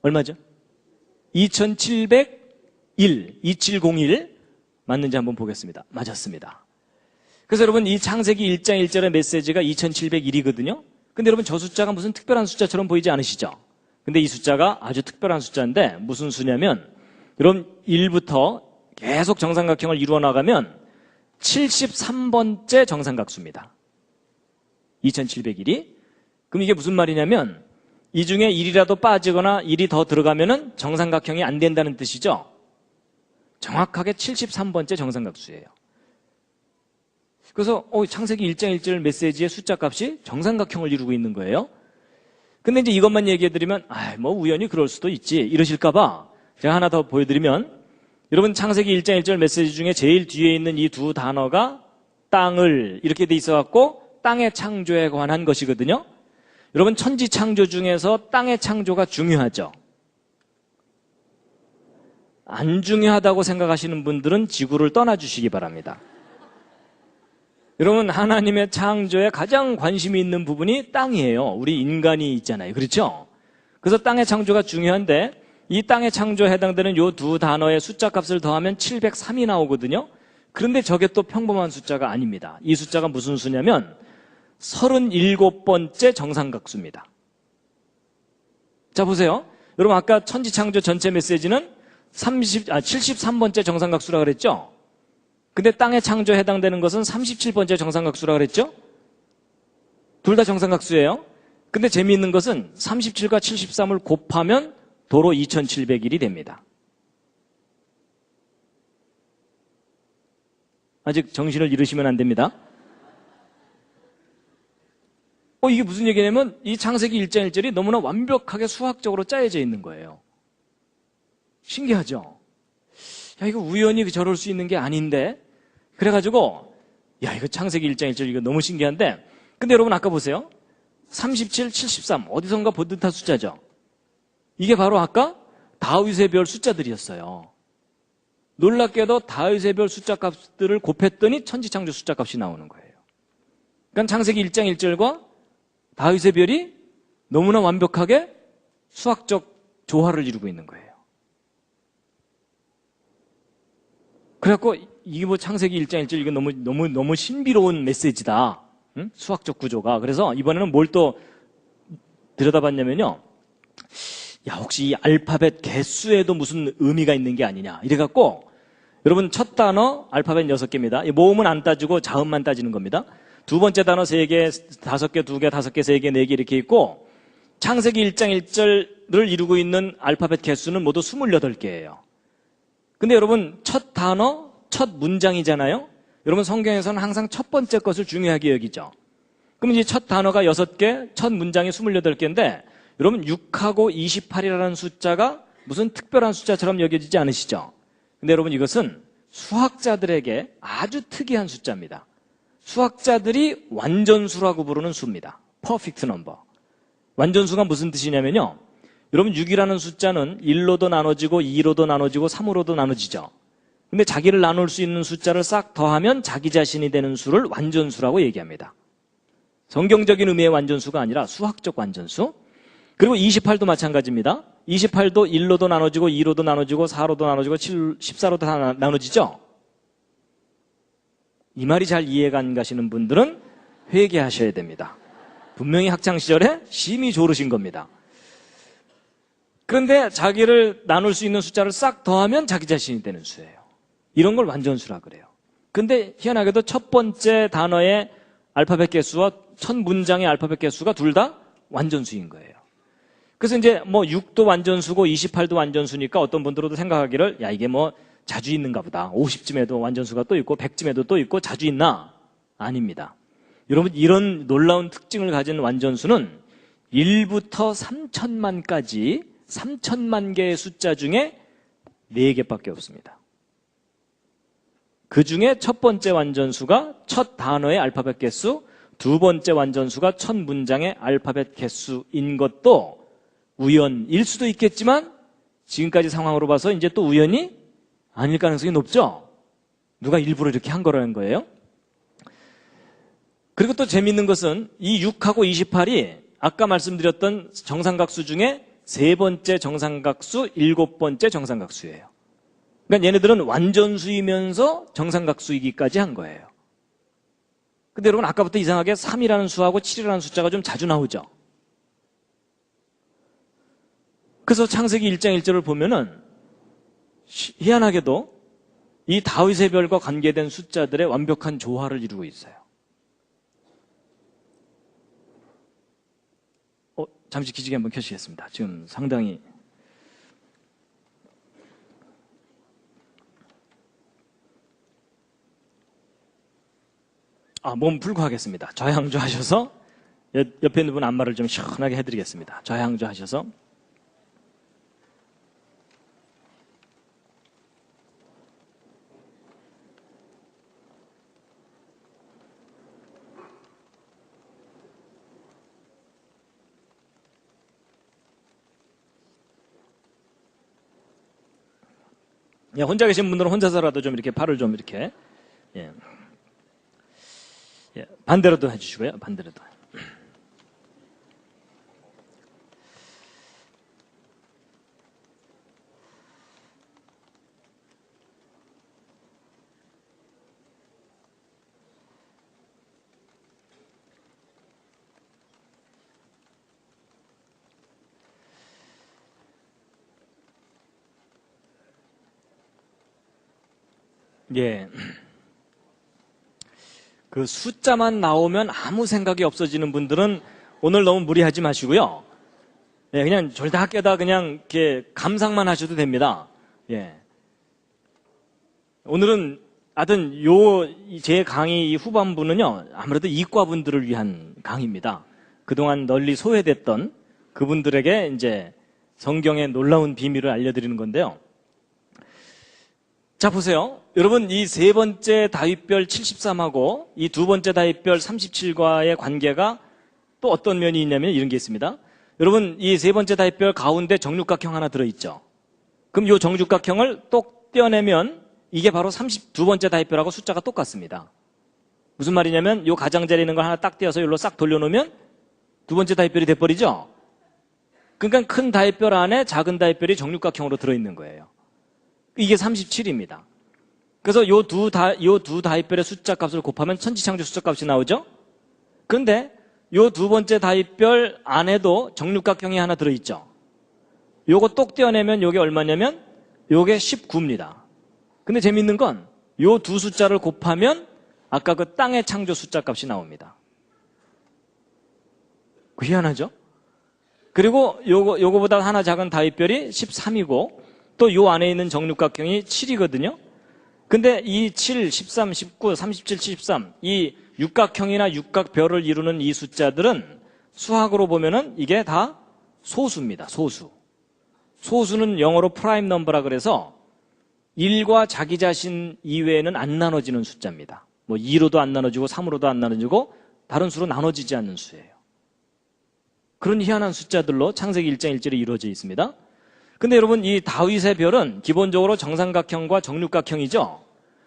얼마죠? 2701, 2701 맞는지 한번 보겠습니다. 맞았습니다. 그래서 여러분 이 창세기 1장 1절의 메시지가 2701이거든요. 근데 여러분 저 숫자가 무슨 특별한 숫자처럼 보이지 않으시죠? 근데 이 숫자가 아주 특별한 숫자인데 무슨 수냐면 여러분 1부터 계속 정삼각형을 이루어 나가면 73번째 정삼각수입니다. 2701이. 그럼 이게 무슨 말이냐면 이 중에 1이라도 빠지거나 1이 더 들어가면은 정삼각형이 안 된다는 뜻이죠. 정확하게 73번째 정삼각수예요. 그래서 창세기 1장 1절 메시지의 숫자 값이 정삼각형을 이루고 있는 거예요. 근데 이제 이것만 얘기해드리면 뭐 우연히 그럴 수도 있지 이러실까봐 제가 하나 더 보여드리면 여러분 창세기 1장 1절 메시지 중에 제일 뒤에 있는 이 두 단어가 땅을 이렇게 돼 있어갖고 땅의 창조에 관한 것이거든요. 여러분 천지 창조 중에서 땅의 창조가 중요하죠. 안 중요하다고 생각하시는 분들은 지구를 떠나주시기 바랍니다. 여러분 하나님의 창조에 가장 관심이 있는 부분이 땅이에요. 우리 인간이 있잖아요. 그렇죠? 그래서 땅의 창조가 중요한데 이 땅의 창조에 해당되는 이 두 단어의 숫자 값을 더하면 703이 나오거든요. 그런데 저게 또 평범한 숫자가 아닙니다. 이 숫자가 무슨 수냐면 37번째 정삼각수입니다. 자 보세요. 여러분 아까 천지창조 전체 메시지는 73번째 정삼각수라 그랬죠? 근데 땅의 창조에 해당되는 것은 37번째 정삼각수라 그랬죠? 둘 다 정삼각수예요. 근데 재미있는 것은 37과 73을 곱하면 도로 2701이 됩니다. 아직 정신을 잃으시면 안 됩니다. 이게 무슨 얘기냐면 이 창세기 1장 1절이 너무나 완벽하게 수학적으로 짜여져 있는 거예요. 신기하죠? 이거 우연히 저럴 수 있는 게 아닌데 그래가지고 이거 창세기 1장 1절 이거 너무 신기한데 근데 여러분 아까 보세요. 37, 73 어디선가 본 듯한 숫자죠? 이게 바로 아까 다윗의 별 숫자들이었어요. 놀랍게도 다윗의 별 숫자 값들을 곱했더니 천지창조 숫자 값이 나오는 거예요. 그러니까 창세기 1장 1절과 다윗의 별이 너무나 완벽하게 수학적 조화를 이루고 있는 거예요. 그래갖고 이게 뭐 창세기 1장 1절 이게 너무 신비로운 메시지다. 응? 수학적 구조가. 그래서 이번에는 뭘 또 들여다봤냐면요. 혹시 이 알파벳 개수에도 무슨 의미가 있는 게 아니냐. 이래갖고 여러분 첫 단어 알파벳 6개입니다. 모음은 안 따지고 자음만 따지는 겁니다. 두 번째 단어 3개, 5개, 2개, 5개, 3개, 4개 이렇게 있고 창세기 1장 1절을 이루고 있는 알파벳 개수는 모두 28개예요. 근데 여러분 첫 단어, 첫 문장이잖아요. 여러분 성경에서는 항상 첫 번째 것을 중요하게 여기죠. 그럼 이제 첫 단어가 6개, 첫 문장이 28개인데 여러분 6하고 28이라는 숫자가 무슨 특별한 숫자처럼 여겨지지 않으시죠? 근데 여러분 이것은 수학자들에게 아주 특이한 숫자입니다. 수학자들이 완전수라고 부르는 수입니다. 퍼펙트 넘버. 완전수가 무슨 뜻이냐면요. 여러분 6이라는 숫자는 1로도 나눠지고 2로도 나눠지고 3으로도 나눠지죠. 근데 자기를 나눌 수 있는 숫자를 싹 더하면 자기 자신이 되는 수를 완전수라고 얘기합니다. 성경적인 의미의 완전수가 아니라 수학적 완전수. 그리고 28도 마찬가지입니다. 28도 1로도 나눠지고 2로도 나눠지고 4로도 나눠지고 14로도 다 나눠지죠. 이 말이 잘 이해가 안 가시는 분들은 회개하셔야 됩니다. 분명히 학창시절에 심히 조르신 겁니다. 그런데 자기를 나눌 수 있는 숫자를 싹 더하면 자기 자신이 되는 수예요. 이런 걸 완전수라 그래요. 근데 희한하게도 첫 번째 단어의 알파벳 개수와 첫 문장의 알파벳 개수가 둘 다 완전수인 거예요. 그래서 이제 6도 완전수고 28도 완전수니까 어떤 분들도 생각하기를 이게 자주 있는가 보다. 50쯤에도 완전수가 또 있고 100쯤에도 또 있고 자주 있나? 아닙니다. 여러분 이런 놀라운 특징을 가진 완전수는 1부터 3천만까지 3천만 개의 숫자 중에 4개밖에 없습니다. 그 중에 첫 번째 완전수가 첫 단어의 알파벳 개수, 두 번째 완전수가 첫 문장의 알파벳 개수인 것도 우연일 수도 있겠지만 지금까지 상황으로 봐서 이제 또 우연이 아닐 가능성이 높죠? 누가 일부러 이렇게 한 거라는 거예요. 그리고 또 재미있는 것은 이 6하고 28이 아까 말씀드렸던 정삼각수 중에 세 번째 정삼각수, 일곱 번째 정삼각수예요. 그러니까 얘네들은 완전수이면서 정삼각수이기까지 한 거예요. 근데 여러분 아까부터 이상하게 3이라는 수하고 7이라는 숫자가 좀 자주 나오죠. 그래서 창세기 1장 1절을 보면은 희한하게도 이 다윗의 별과 관계된 숫자들의 완벽한 조화를 이루고 있어요. 잠시 기지개 한번 켜시겠습니다. 지금 상당히 몸 풀고 하겠습니다. 좌양조 하셔서 옆에 있는 분 안마를 좀 시원하게 해드리겠습니다. 좌양조 하셔서 혼자 계신 분들은 혼자서라도 좀 이렇게 팔을 좀 이렇게 반대로도 해주시고요. 반대로도. 그 숫자만 나오면 아무 생각이 없어지는 분들은 오늘 너무 무리하지 마시고요. 그냥 졸다깨다 그냥 이렇게 감상만 하셔도 됩니다. 오늘은 하여튼 제 강의 이 후반부는요, 아무래도 이과분들을 위한 강의입니다. 그동안 널리 소외됐던 그분들에게 이제 성경의 놀라운 비밀을 알려드리는 건데요. 자, 보세요. 여러분, 이 세 번째 다윗별 73하고 이 두 번째 다윗별 37과의 관계가 또 어떤 면이 있냐면 이런 게 있습니다. 여러분, 이 세 번째 다윗별 가운데 정육각형 하나 들어있죠. 그럼 이 정육각형을 똑 떼어내면 이게 바로 32번째 다윗별하고 숫자가 똑같습니다. 무슨 말이냐면 이 가장자리에 있는 걸 하나 딱 떼어서 여기로 싹 돌려놓으면 두 번째 다윗별이 돼버리죠. 그러니까 큰 다윗별 안에 작은 다윗별이 정육각형으로 들어있는 거예요. 이게 37입니다. 그래서 요 두 다윗별의 숫자 값을 곱하면 천지창조 숫자 값이 나오죠? 그런데 요 두 번째 다윗별 안에도 정육각형이 하나 들어있죠? 요거 똑 떼어내면 요게 얼마냐면 요게 19입니다. 근데 재밌는 건 요 두 숫자를 곱하면 아까 그 땅의 창조 숫자 값이 나옵니다. 희한하죠? 그리고 요거보다 하나 작은 다윗별이 13이고 또 요 안에 있는 정육각형이 7이거든요. 근데 이 7, 13, 19, 37, 73, 이 육각형이나 육각별을 이루는 이 숫자들은 수학으로 보면은 이게 다 소수입니다. 소수. 소수는 영어로 프라임 넘버라 그래서 1과 자기 자신 이외에는 안 나눠지는 숫자입니다. 뭐 2로도 안 나눠지고 3으로도 안 나눠지고 다른 수로 나눠지지 않는 수예요. 그런 희한한 숫자들로 창세기 1장 1절이 이루어져 있습니다. 근데 여러분 이 다윗의 별은 기본적으로 정삼각형과 정육각형이죠.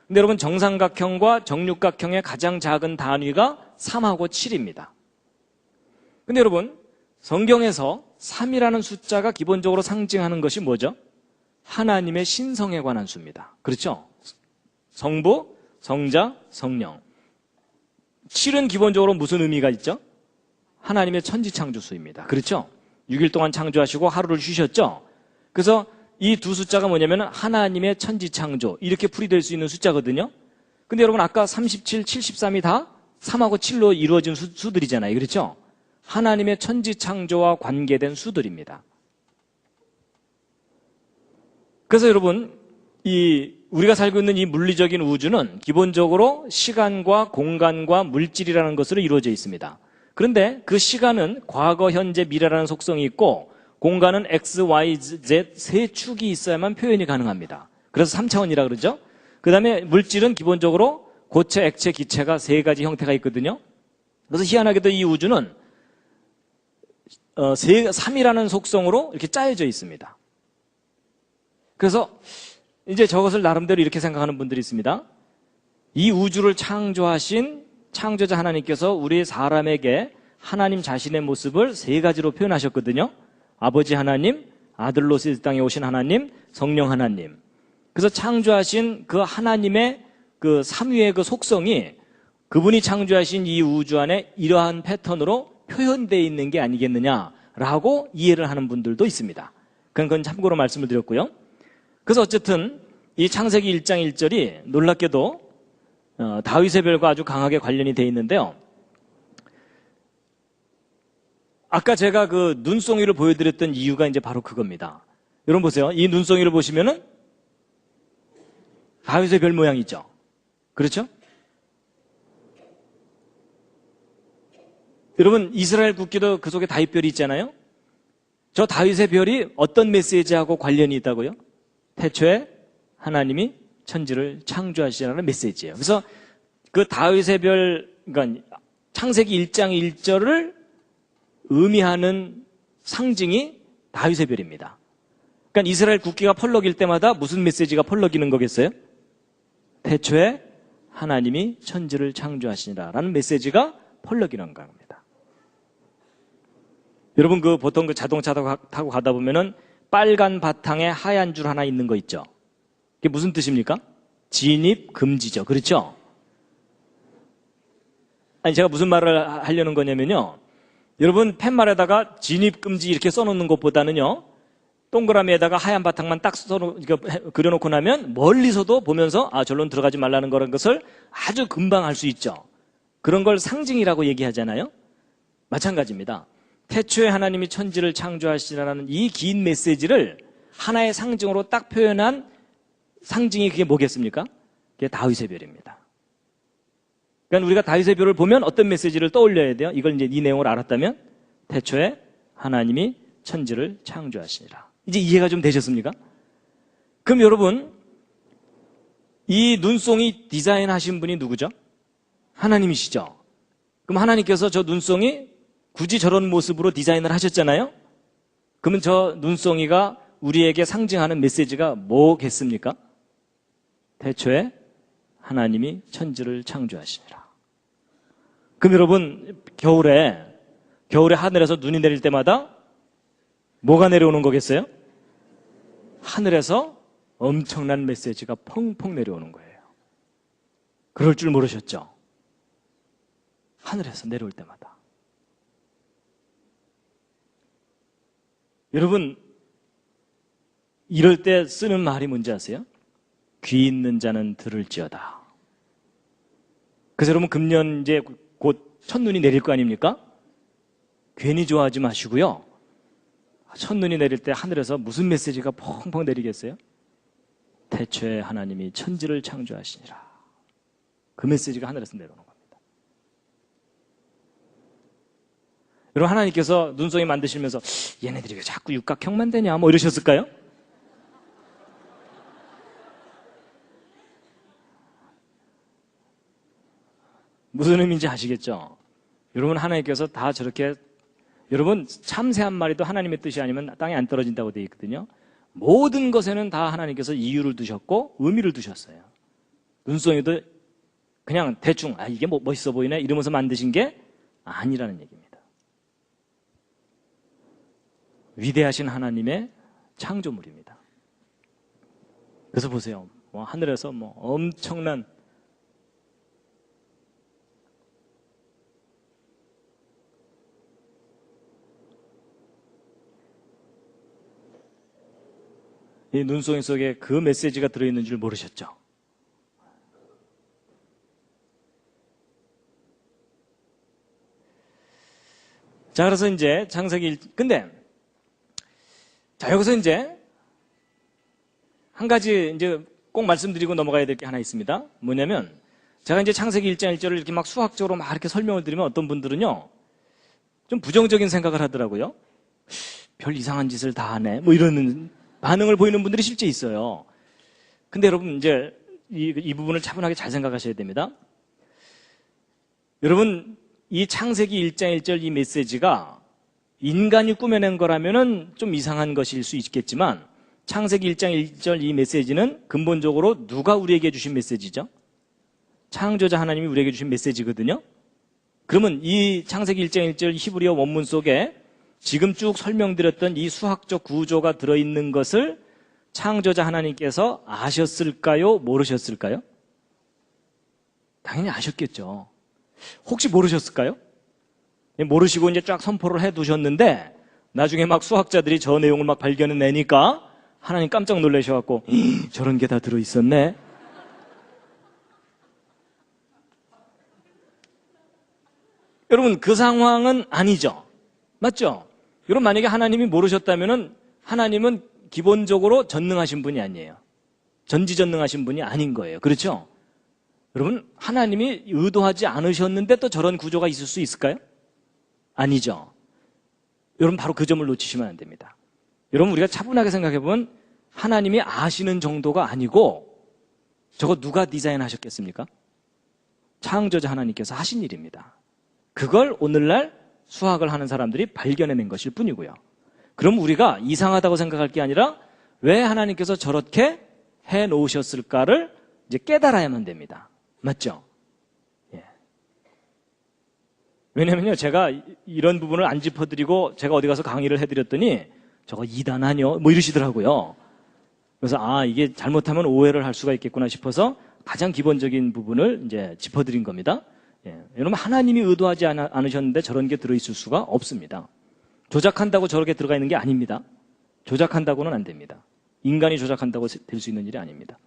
근데 여러분 정삼각형과 정육각형의 가장 작은 단위가 3하고 7입니다. 근데 여러분 성경에서 3이라는 숫자가 기본적으로 상징하는 것이 뭐죠? 하나님의 신성에 관한 수입니다. 그렇죠? 성부, 성자, 성령. 7은 기본적으로 무슨 의미가 있죠? 하나님의 천지창조수입니다. 그렇죠? 6일 동안 창조하시고 하루를 쉬셨죠? 그래서 이 두 숫자가 뭐냐면 하나님의 천지창조 이렇게 풀이될 수 있는 숫자거든요. 근데 여러분 아까 37, 73이 다 3하고 7로 이루어진 수들이잖아요. 그렇죠? 하나님의 천지창조와 관계된 수들입니다. 그래서 여러분 우리가 살고 있는 이 물리적인 우주는 기본적으로 시간과 공간과 물질이라는 것으로 이루어져 있습니다. 그런데 그 시간은 과거, 현재, 미래라는 속성이 있고 공간은 X, Y, Z 세 축이 있어야만 표현이 가능합니다. 그래서 3차원이라 그러죠. 그 다음에 물질은 기본적으로 고체, 액체, 기체가 세 가지 형태가 있거든요. 그래서 희한하게도 이 우주는 3이라는 속성으로 이렇게 짜여져 있습니다. 그래서 이제 저것을 나름대로 이렇게 생각하는 분들이 있습니다. 이 우주를 창조하신 창조자 하나님께서 우리 사람에게 하나님 자신의 모습을 세 가지로 표현하셨거든요. 아버지 하나님, 아들로서 이 땅에 오신 하나님, 성령 하나님. 그래서 창조하신 그 하나님의 그 삼위의 그 속성이 그분이 창조하신 이 우주 안에 이러한 패턴으로 표현되어 있는 게 아니겠느냐라고 이해를 하는 분들도 있습니다. 그건 참고로 말씀을 드렸고요. 그래서 어쨌든 이 창세기 1장 1절이 놀랍게도 다윗의 별과 아주 강하게 관련이 되어 있는데요. 아까 제가 그 눈송이를 보여드렸던 이유가 이제 바로 그겁니다. 여러분 보세요. 이 눈송이를 보시면은 다윗의 별 모양이죠. 그렇죠? 여러분 이스라엘 국기도 그 속에 다윗별이 있잖아요. 저 다윗의 별이 어떤 메시지하고 관련이 있다고요? 태초에 하나님이 천지를 창조하시라는 메시지예요. 그래서 그 다윗의 별, 그러니까 창세기 1장 1절을 의미하는 상징이 다윗의 별입니다. 그러니까 이스라엘 국기가 펄럭일 때마다 무슨 메시지가 펄럭이는 거겠어요? 태초에 하나님이 천지를 창조하시니라라는 메시지가 펄럭이는 겁니다. 여러분 그 보통 그 자동차 타고 가다 보면은 빨간 바탕에 하얀 줄 하나 있는 거 있죠? 그게 무슨 뜻입니까? 진입 금지죠. 그렇죠? 아니 제가 무슨 말을 하려는 거냐면요. 여러분 팻말에다가 진입 금지 이렇게 써놓는 것보다는요. 동그라미에다가 하얀 바탕만 딱 그려놓고 나면 멀리서도 보면서 아 절로 들어가지 말라는 거라는 것을 아주 금방 알 수 있죠. 그런 걸 상징이라고 얘기하잖아요. 마찬가지입니다. 태초에 하나님이 천지를 창조하시라는 이 긴 메시지를 하나의 상징으로 딱 표현한 상징이 그게 뭐겠습니까? 그게 다윗의 별입니다. 그러니까 우리가 다윗의 별을 보면 어떤 메시지를 떠올려야 돼요? 이걸 이제 이 내용을 알았다면 태초에 하나님이 천지를 창조하시니라. 이제 이해가 좀 되셨습니까? 그럼 여러분 이 눈송이 디자인하신 분이 누구죠? 하나님이시죠. 그럼 하나님께서 저 눈송이 굳이 저런 모습으로 디자인을 하셨잖아요. 그러면 저 눈송이가 우리에게 상징하는 메시지가 뭐겠습니까? 태초에 하나님이 천지를 창조하시니라. 그럼 여러분 겨울에 하늘에서 눈이 내릴 때마다 뭐가 내려오는 거겠어요? 하늘에서 엄청난 메시지가 펑펑 내려오는 거예요. 그럴 줄 모르셨죠? 하늘에서 내려올 때마다. 여러분 이럴 때 쓰는 말이 뭔지 아세요? 귀 있는 자는 들을지어다. 그래서 여러분 금년 이제 곧 첫눈이 내릴 거 아닙니까? 괜히 좋아하지 마시고요. 첫눈이 내릴 때 하늘에서 무슨 메시지가 펑펑 내리겠어요? 태초에 하나님이 천지를 창조하시니라. 그 메시지가 하늘에서 내려오는 겁니다. 여러분 하나님께서 눈송이 만드시면서 얘네들이 왜 자꾸 육각형만 되냐 뭐 이러셨을까요? 무슨 의미인지 아시겠죠? 여러분 하나님께서 다 저렇게 여러분 참새 한 마리도 하나님의 뜻이 아니면 땅에 안 떨어진다고 되어 있거든요. 모든 것에는 다 하나님께서 이유를 두셨고 의미를 두셨어요. 눈송이도 그냥 대충 이게 뭐 멋있어 보이네 이러면서 만드신 게 아니라는 얘기입니다. 위대하신 하나님의 창조물입니다. 그래서 보세요. 하늘에서 엄청난 이 눈송이 속에 그 메시지가 들어있는 줄 모르셨죠? 자, 그래서 이제 창세기 근데 자, 여기서 이제 한 가지 이제 꼭 말씀드리고 넘어가야 될 게 하나 있습니다. 뭐냐면 제가 이제 창세기 1장 1절을 이렇게 막 수학적으로 막 이렇게 설명을 드리면 어떤 분들은요 좀 부정적인 생각을 하더라고요. 별 이상한 짓을 다 하네 뭐 이런 반응을 보이는 분들이 실제 있어요. 근데 여러분 이제 이 부분을 차분하게 잘 생각하셔야 됩니다. 여러분 이 창세기 1장 1절 이 메시지가 인간이 꾸며낸 거라면은 좀 이상한 것일 수 있겠지만 창세기 1장 1절 이 메시지는 근본적으로 누가 우리에게 주신 메시지죠? 창조자 하나님이 우리에게 주신 메시지거든요. 그러면 이 창세기 1장 1절 히브리어 원문 속에 지금 쭉 설명드렸던 이 수학적 구조가 들어있는 것을 창조자 하나님께서 아셨을까요? 모르셨을까요? 당연히 아셨겠죠. 혹시 모르셨을까요? 모르시고 이제 쫙 선포를 해 두셨는데 나중에 막 수학자들이 저 내용을 막 발견해내니까 하나님 깜짝 놀라셔갖고 저런 게 다 들어있었네. 여러분 그 상황은 아니죠. 맞죠? 여러분 만약에 하나님이 모르셨다면은 하나님은 기본적으로 전능하신 분이 아니에요. 전지전능하신 분이 아닌 거예요. 그렇죠? 여러분 하나님이 의도하지 않으셨는데 또 저런 구조가 있을 수 있을까요? 아니죠. 여러분 바로 그 점을 놓치시면 안 됩니다. 여러분 우리가 차분하게 생각해보면 하나님이 아시는 정도가 아니고 저거 누가 디자인하셨겠습니까? 창조자 하나님께서 하신 일입니다. 그걸 오늘날 수학을 하는 사람들이 발견해낸 것일 뿐이고요. 그럼 우리가 이상하다고 생각할 게 아니라 왜 하나님께서 저렇게 해놓으셨을까를 이제 깨달아야만 됩니다. 맞죠? 예. 왜냐면요, 제가 이런 부분을 안 짚어드리고 제가 어디 가서 강의를 해드렸더니 저거 이단 아니요? 뭐 이러시더라고요. 그래서 이게 잘못하면 오해를 할 수가 있겠구나 싶어서 가장 기본적인 부분을 이제 짚어드린 겁니다. 예. 여러분 하나님이 의도하지 않으셨는데 저런 게 들어있을 수가 없습니다. 조작한다고 저렇게 들어가 있는 게 아닙니다. 조작한다고는 안 됩니다. 인간이 조작한다고 될 수 있는 일이 아닙니다.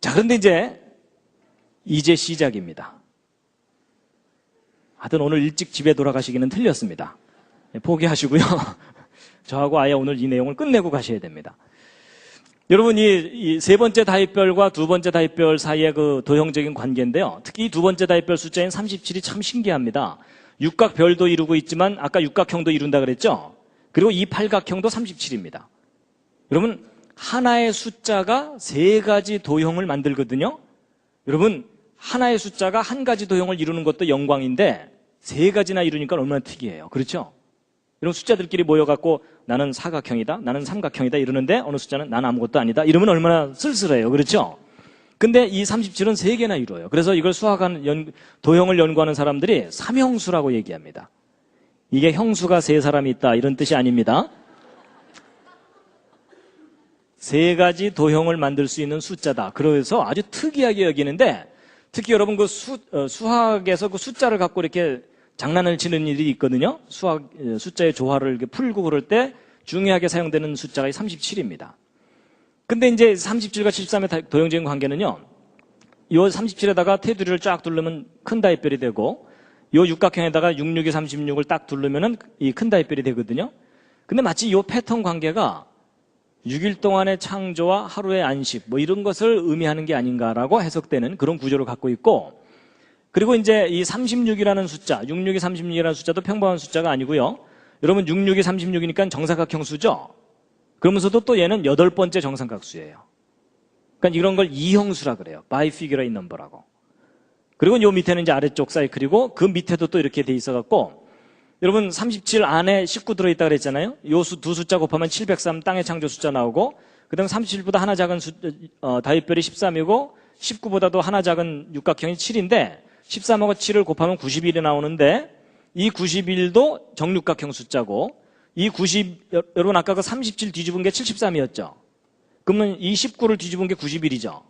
자, 그런데 이제 시작입니다. 하여튼 오늘 일찍 집에 돌아가시기는 틀렸습니다. 예, 포기하시고요. 저하고 아예 오늘 이 내용을 끝내고 가셔야 됩니다. 여러분 이 세 번째 다윗별과 두 번째 다윗별 사이의 그 도형적인 관계인데요. 특히 이 두 번째 다윗별 숫자인 37이 참 신기합니다. 육각별도 이루고 있지만 아까 육각형도 이룬다 그랬죠? 그리고 이 팔각형도 37입니다. 여러분 하나의 숫자가 세 가지 도형을 만들거든요. 여러분 하나의 숫자가 한 가지 도형을 이루는 것도 영광인데 세 가지나 이루니까 얼마나 특이해요. 그렇죠? 이런 숫자들끼리 모여갖고 나는 사각형이다, 나는 삼각형이다 이러는데 어느 숫자는 난 아무것도 아니다 이러면 얼마나 쓸쓸해요. 그렇죠? 근데 이 37은 세 개나 이루어요. 그래서 이걸 수학하는 도형을 연구하는 사람들이 삼형수라고 얘기합니다. 이게 형수가 세 사람이 있다 이런 뜻이 아닙니다. 세 가지 도형을 만들 수 있는 숫자다. 그래서 아주 특이하게 여기는데 특히 여러분 그 수학에서 그 숫자를 갖고 이렇게 장난을 치는 일이 있거든요. 숫자의 조화를 이렇게 풀고 그럴 때 중요하게 사용되는 숫자가 37입니다. 근데 이제 37과 73의 도형적인 관계는요. 이 37에다가 테두리를 쫙 두르면 큰 다윗별이 되고 이 육각형에다가 66이 36을 딱 두르면은 이 큰 다윗별이 되거든요. 근데 마치 이 패턴 관계가 6일 동안의 창조와 하루의 안식 뭐 이런 것을 의미하는 게 아닌가라고 해석되는 그런 구조를 갖고 있고 그리고 이제 이 36이라는 숫자, 66이 36이라는 숫자도 평범한 숫자가 아니고요. 여러분 66이 36이니까 정삼각형 수죠. 그러면서도 또 얘는 8번째 정삼각수예요. 그러니까 이런 걸 이형수라 그래요. 바이피규러인 넘버라고. 그리고 요 밑에는 이제 아래쪽 사이클이고 그 밑에도 또 이렇게 돼 있어갖고 여러분 37 안에 19 들어있다 그랬잖아요. 요 두 숫자 곱하면 703 땅의 창조 숫자 나오고 그 다음 37보다 하나 작은 다윗별이 13이고 19보다도 하나 작은 육각형이 7인데 13하고 7을 곱하면 91이 나오는데 이 91도 정육각형 숫자고 이 90, 여러분 아까 그 37 뒤집은 게 73이었죠. 그러면 이 19를 뒤집은 게 91이죠.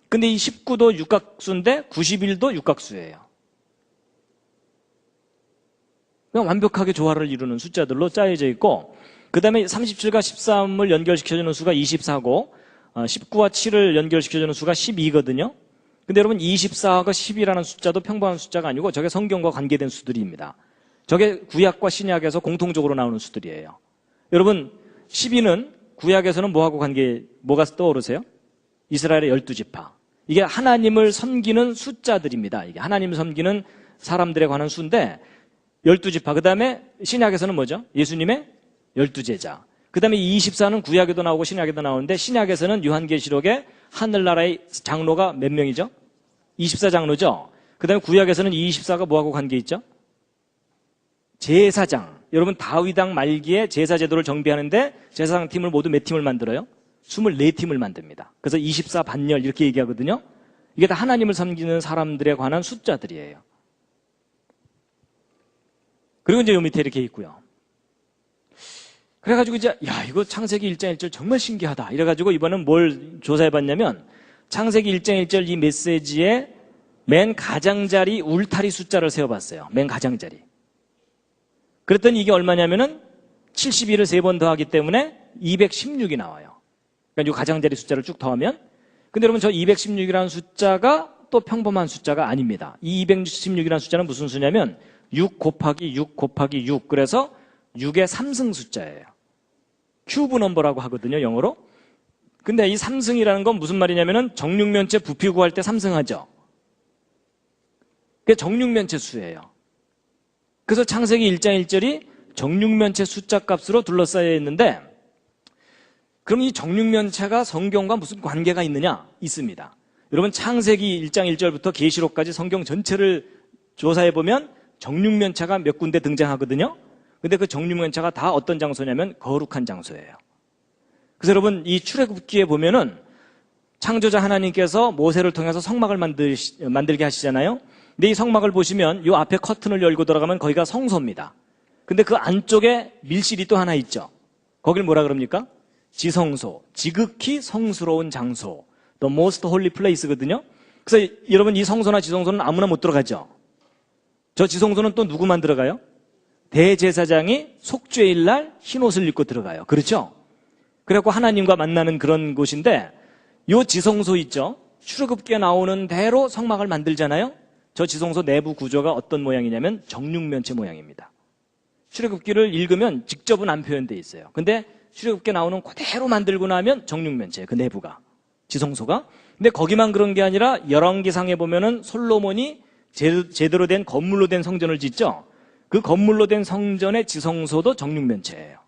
근데 이 19도 육각수인데 91도 육각수예요. 그냥 완벽하게 조화를 이루는 숫자들로 짜여져 있고 그 다음에 37과 13을 연결시켜주는 수가 24고 19와 7을 연결시켜주는 수가 12거든요. 근데 여러분 24가 10이라는 숫자도 평범한 숫자가 아니고 저게 성경과 관계된 수들입니다. 저게 구약과 신약에서 공통적으로 나오는 수들이에요. 여러분 12는 구약에서는 뭐가 떠오르세요? 이스라엘의 12지파. 이게 하나님을 섬기는 숫자들입니다. 이게 하나님을 섬기는 사람들에 관한 수인데 12지파. 그 다음에 신약에서는 뭐죠? 예수님의 12제자. 그 다음에 24는 구약에도 나오고 신약에도 나오는데 신약에서는 요한계시록에 하늘나라의 장로가 몇 명이죠? 24장로죠. 그 다음에 구약에서는 이 24가 뭐하고 관계 있죠? 제사장. 여러분 다윗왕 말기에 제사 제도를 정비하는데 제사장 팀을 모두 몇 팀을 만들어요? 24팀을 만듭니다. 그래서 24 반열 이렇게 얘기하거든요. 이게 다 하나님을 섬기는 사람들에 관한 숫자들이에요. 그리고 이제 요 밑에 이렇게 있고요. 그래가지고 이제 야 이거 창세기 1장 1절 정말 신기하다 이래가지고 이번엔 뭘 조사해봤냐면 창세기 1장 1절 이 메시지에 맨 가장자리 울타리 숫자를 세워봤어요. 맨 가장자리. 그랬더니 이게 얼마냐면은 71을 3번 더하기 때문에 216이 나와요. 그러니까 이 가장자리 숫자를 쭉 더하면. 근데 여러분 저 216이라는 숫자가 또 평범한 숫자가 아닙니다. 이 216이라는 숫자는 무슨 수냐면 6 곱하기 6 곱하기 6 그래서 6의 3승 숫자예요. 큐브 넘버라고 하거든요, 영어로. 근데 이 3승이라는 건 무슨 말이냐면은 정육면체 부피 구할 때 3승하죠. 그게 정육면체 수예요. 그래서 창세기 1장 1절이 정육면체 숫자 값으로 둘러싸여 있는데 그럼 이 정육면체가 성경과 무슨 관계가 있느냐? 있습니다. 여러분 창세기 1장 1절부터 계시록까지 성경 전체를 조사해보면 정육면체가 몇 군데 등장하거든요. 근데 그 정육면체가 다 어떤 장소냐면 거룩한 장소예요. 그래서 여러분 이 출애굽기에 보면은 창조자 하나님께서 모세를 통해서 성막을 만들게 하시잖아요. 근데 이 성막을 보시면 이 앞에 커튼을 열고 들어가면 거기가 성소입니다. 근데 그 안쪽에 밀실이 또 하나 있죠. 거길 뭐라 그럽니까? 지성소, 지극히 성스러운 장소, the most holy place거든요. 그래서 여러분 이 성소나 지성소는 아무나 못 들어가죠. 저 지성소는 또 누구만 들어가요? 대제사장이 속죄일 날 흰옷을 입고 들어가요. 그렇죠? 그래갖고 하나님과 만나는 그런 곳인데 요 지성소 있죠? 출애굽기에 나오는 대로 성막을 만들잖아요. 저 지성소 내부 구조가 어떤 모양이냐면 정육면체 모양입니다. 출애굽기를 읽으면 직접은 안 표현되어 있어요. 근데 출애굽기에 나오는 그대로 만들고 나면 정육면체예요. 그 내부가. 지성소가. 근데 거기만 그런 게 아니라 열왕기상에 보면은 솔로몬이 제대로 된 건물로 된 성전을 짓죠. 그 건물로 된 성전의 지성소도 정육면체예요.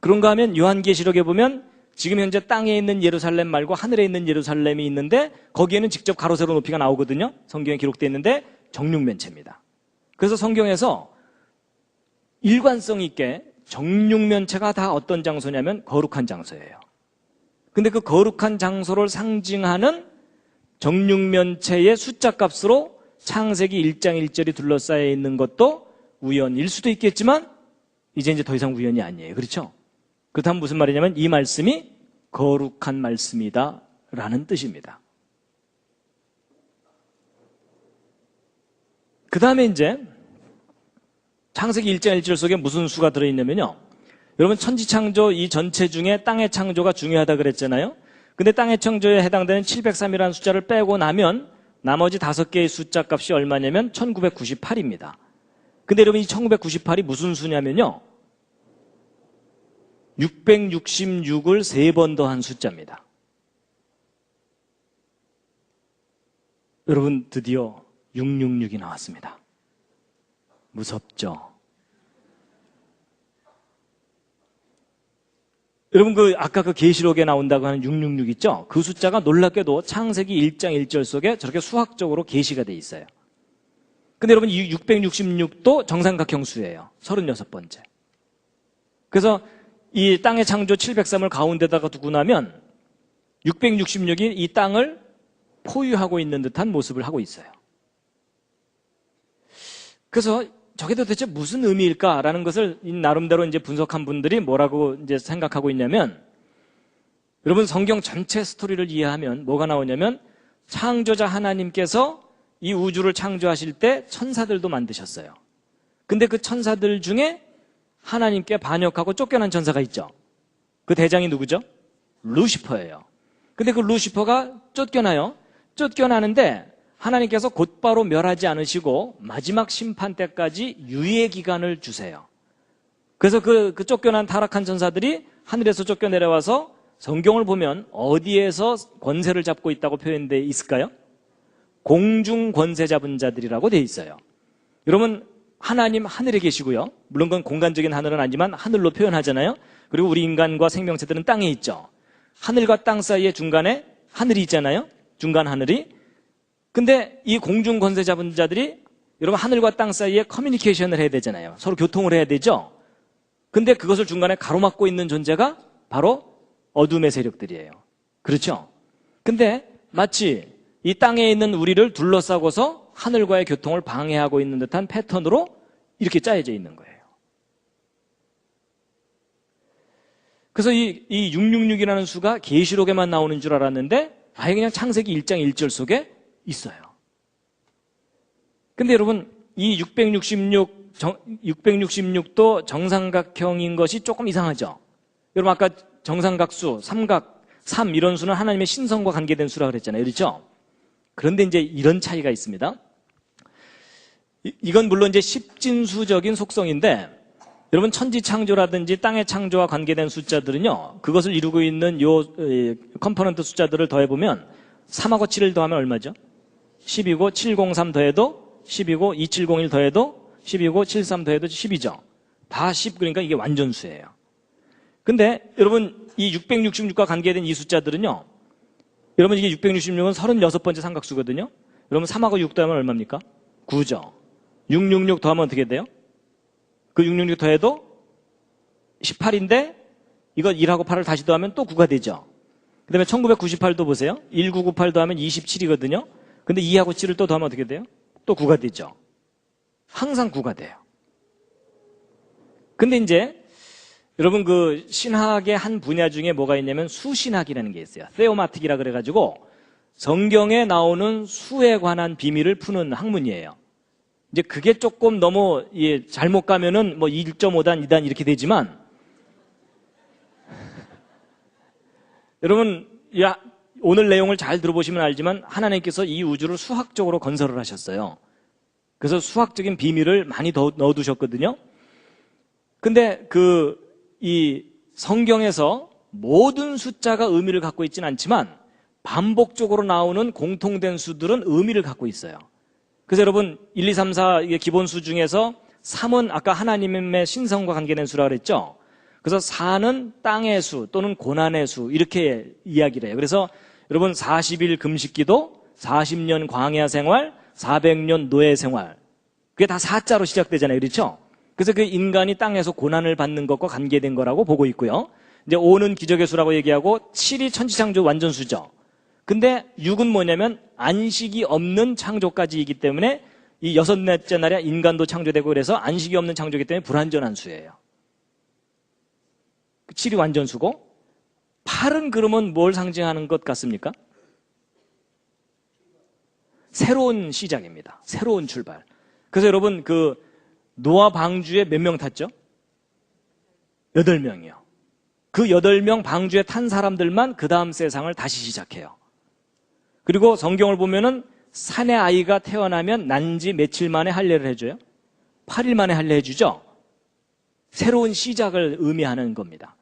그런가 하면 요한계시록에 보면 지금 현재 땅에 있는 예루살렘 말고 하늘에 있는 예루살렘이 있는데 거기에는 직접 가로 세로 높이가 나오거든요. 성경에 기록되어 있는데 정육면체입니다. 그래서 성경에서 일관성 있게 정육면체가 다 어떤 장소냐면 거룩한 장소예요. 근데 그 거룩한 장소를 상징하는 정육면체의 숫자 값으로 창세기 1장 1절이 둘러싸여 있는 것도 우연일 수도 있겠지만 이제 더 이상 우연이 아니에요. 그렇죠? 그렇다면 무슨 말이냐면 이 말씀이 거룩한 말씀이다 라는 뜻입니다. 그 다음에 이제 창세기 1장 1절 속에 무슨 수가 들어있냐면요. 여러분 천지창조 이 전체 중에 땅의 창조가 중요하다 그랬잖아요. 근데 땅의 창조에 해당되는 703이라는 숫자를 빼고 나면 나머지 5개의 숫자 값이 얼마냐면 1998입니다. 근데 여러분 이 1998이 무슨 수냐면요. 666을 3번 더한 숫자입니다. 여러분 드디어 666이 나왔습니다. 무섭죠? 여러분 아까 그 계시록에 나온다고 하는 666 있죠? 그 숫자가 놀랍게도 창세기 1장 1절 속에 저렇게 수학적으로 계시가 돼 있어요. 근데 여러분 이 666도 정삼각형 수예요. 36번째. 그래서 이 땅의 창조 703을 가운데다가 두고 나면 666이 이 땅을 포유하고 있는 듯한 모습을 하고 있어요. 그래서 저게 도대체 무슨 의미일까라는 것을 나름대로 이제 분석한 분들이 뭐라고 이제 생각하고 있냐면 여러분 성경 전체 스토리를 이해하면 뭐가 나오냐면 창조자 하나님께서 이 우주를 창조하실 때 천사들도 만드셨어요. 근데 그 천사들 중에 하나님께 반역하고 쫓겨난 천사가 있죠. 그 대장이 누구죠? 루시퍼예요. 근데 그 루시퍼가 쫓겨나요. 쫓겨나는데 하나님께서 곧바로 멸하지 않으시고 마지막 심판 때까지 유예 기간을 주세요. 그래서 그 쫓겨난 타락한 천사들이 하늘에서 쫓겨내려와서 성경을 보면 어디에서 권세를 잡고 있다고 표현되어 있을까요? 공중 권세 잡은 자들이라고 되어 있어요. 여러분 하나님 하늘에 계시고요. 물론 그건 공간적인 하늘은 아니지만 하늘로 표현하잖아요. 그리고 우리 인간과 생명체들은 땅에 있죠. 하늘과 땅 사이에 중간에 하늘이 있잖아요. 중간 하늘이. 근데 이 공중 권세 잡은 자들이 여러분 하늘과 땅 사이에 커뮤니케이션을 해야 되잖아요. 서로 교통을 해야 되죠. 근데 그것을 중간에 가로막고 있는 존재가 바로 어둠의 세력들이에요. 그렇죠? 근데 마치 이 땅에 있는 우리를 둘러싸고서 하늘과의 교통을 방해하고 있는 듯한 패턴으로 이렇게 짜여져 있는 거예요. 그래서 이 666이라는 수가 계시록에만 나오는 줄 알았는데 아예 그냥 창세기 1장 1절 속에 있어요. 근데 여러분 이 666도 정삼각형인 것이 조금 이상하죠. 여러분 아까 정삼각수, 삼각, 3 이런 수는 하나님의 신성과 관계된 수라 그랬잖아요. 그렇죠? 그런데 이제 이런 차이가 있습니다. 이건 물론 이제 십진수적인 속성인데 여러분 천지 창조라든지 땅의 창조와 관계된 숫자들은요. 그것을 이루고 있는 요 컴포넌트 숫자들을 더해보면 3하고 7을 더하면 얼마죠? 10이고 703 더해도 10이고 2701 더해도 10이고 73 더해도 10이죠. 다 10 그러니까 이게 완전수예요. 근데 여러분 이 666과 관계된 이 숫자들은요. 여러분 이게 666은 36번째 삼각수거든요. 여러분 3하고 6 더하면 얼마입니까? 9죠. 666 더하면 어떻게 돼요? 그 666 더해도 18인데 이거 1하고 8을 다시 더하면 또 9가 되죠. 그 다음에 1998도 보세요. 1998 더하면 27이거든요. 근데 2하고 7을 또 더하면 어떻게 돼요? 또 9가 되죠. 항상 9가 돼요. 근데 이제 여러분 그 신학의 한 분야 중에 뭐가 있냐면 수신학이라는 게 있어요. 세오마틱이라 그래가지고 성경에 나오는 수에 관한 비밀을 푸는 학문이에요. 이제 그게 조금 너무 잘못 가면은 뭐 1.5단, 2단 이렇게 되지만 여러분 오늘 내용을 잘 들어보시면 알지만 하나님께서 이 우주를 수학적으로 건설을 하셨어요. 그래서 수학적인 비밀을 많이 넣어두셨거든요. 근데 이 성경에서 모든 숫자가 의미를 갖고 있지는 않지만 반복적으로 나오는 공통된 수들은 의미를 갖고 있어요. 그래서 여러분 1, 2, 3, 4 이게 기본수 중에서 3은 아까 하나님의 신성과 관계된 수라고 그랬죠. 그래서 4는 땅의 수 또는 고난의 수 이렇게 이야기를 해요. 그래서 여러분 40일 금식기도 40년 광야 생활 400년 노예 생활 그게 다 4자로 시작되잖아요. 그렇죠? 그래서 그 인간이 땅에서 고난을 받는 것과 관계된 거라고 보고 있고요. 이제 5는 기적의 수라고 얘기하고 7이 천지창조 완전수죠. 근데 6은 뭐냐면 안식이 없는 창조까지이기 때문에 이 6째 날에 인간도 창조되고 그래서 안식이 없는 창조이기 때문에 불완전한 수예요. 7이 완전수고 8은 그러면 뭘 상징하는 것 같습니까? 새로운 시작입니다. 새로운 출발. 그래서 여러분 노아 방주에 몇 명 탔죠? 8명이요. 그 8명 방주에 탄 사람들만 그 다음 세상을 다시 시작해요. 그리고 성경을 보면은 산의 아이가 태어나면 난지 며칠 만에 할례를 해줘요? 8일 만에 할례 해주죠? 새로운 시작을 의미하는 겁니다.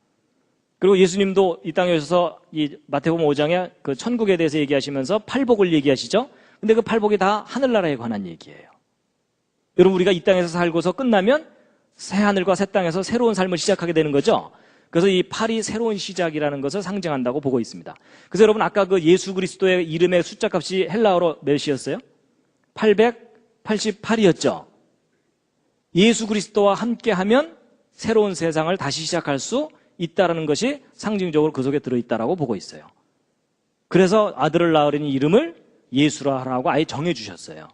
그리고 예수님도 이 땅에 오셔서 이 마태복음 5장에 그 천국에 대해서 얘기하시면서 팔복을 얘기하시죠? 근데 그 팔복이 다 하늘나라에 관한 얘기예요. 여러분 우리가 이 땅에서 살고서 끝나면 새 하늘과 새 땅에서 새로운 삶을 시작하게 되는 거죠. 그래서 이 8이 새로운 시작이라는 것을 상징한다고 보고 있습니다. 그래서 여러분 아까 그 예수 그리스도의 이름의 숫자 값이 헬라어로 몇이었어요? 888이었죠. 예수 그리스도와 함께하면 새로운 세상을 다시 시작할 수 있다는 것이 상징적으로 그 속에 들어있다고 보고 있어요. 그래서 아들을 낳으려니 이름을 예수라 하라고 아예 정해주셨어요.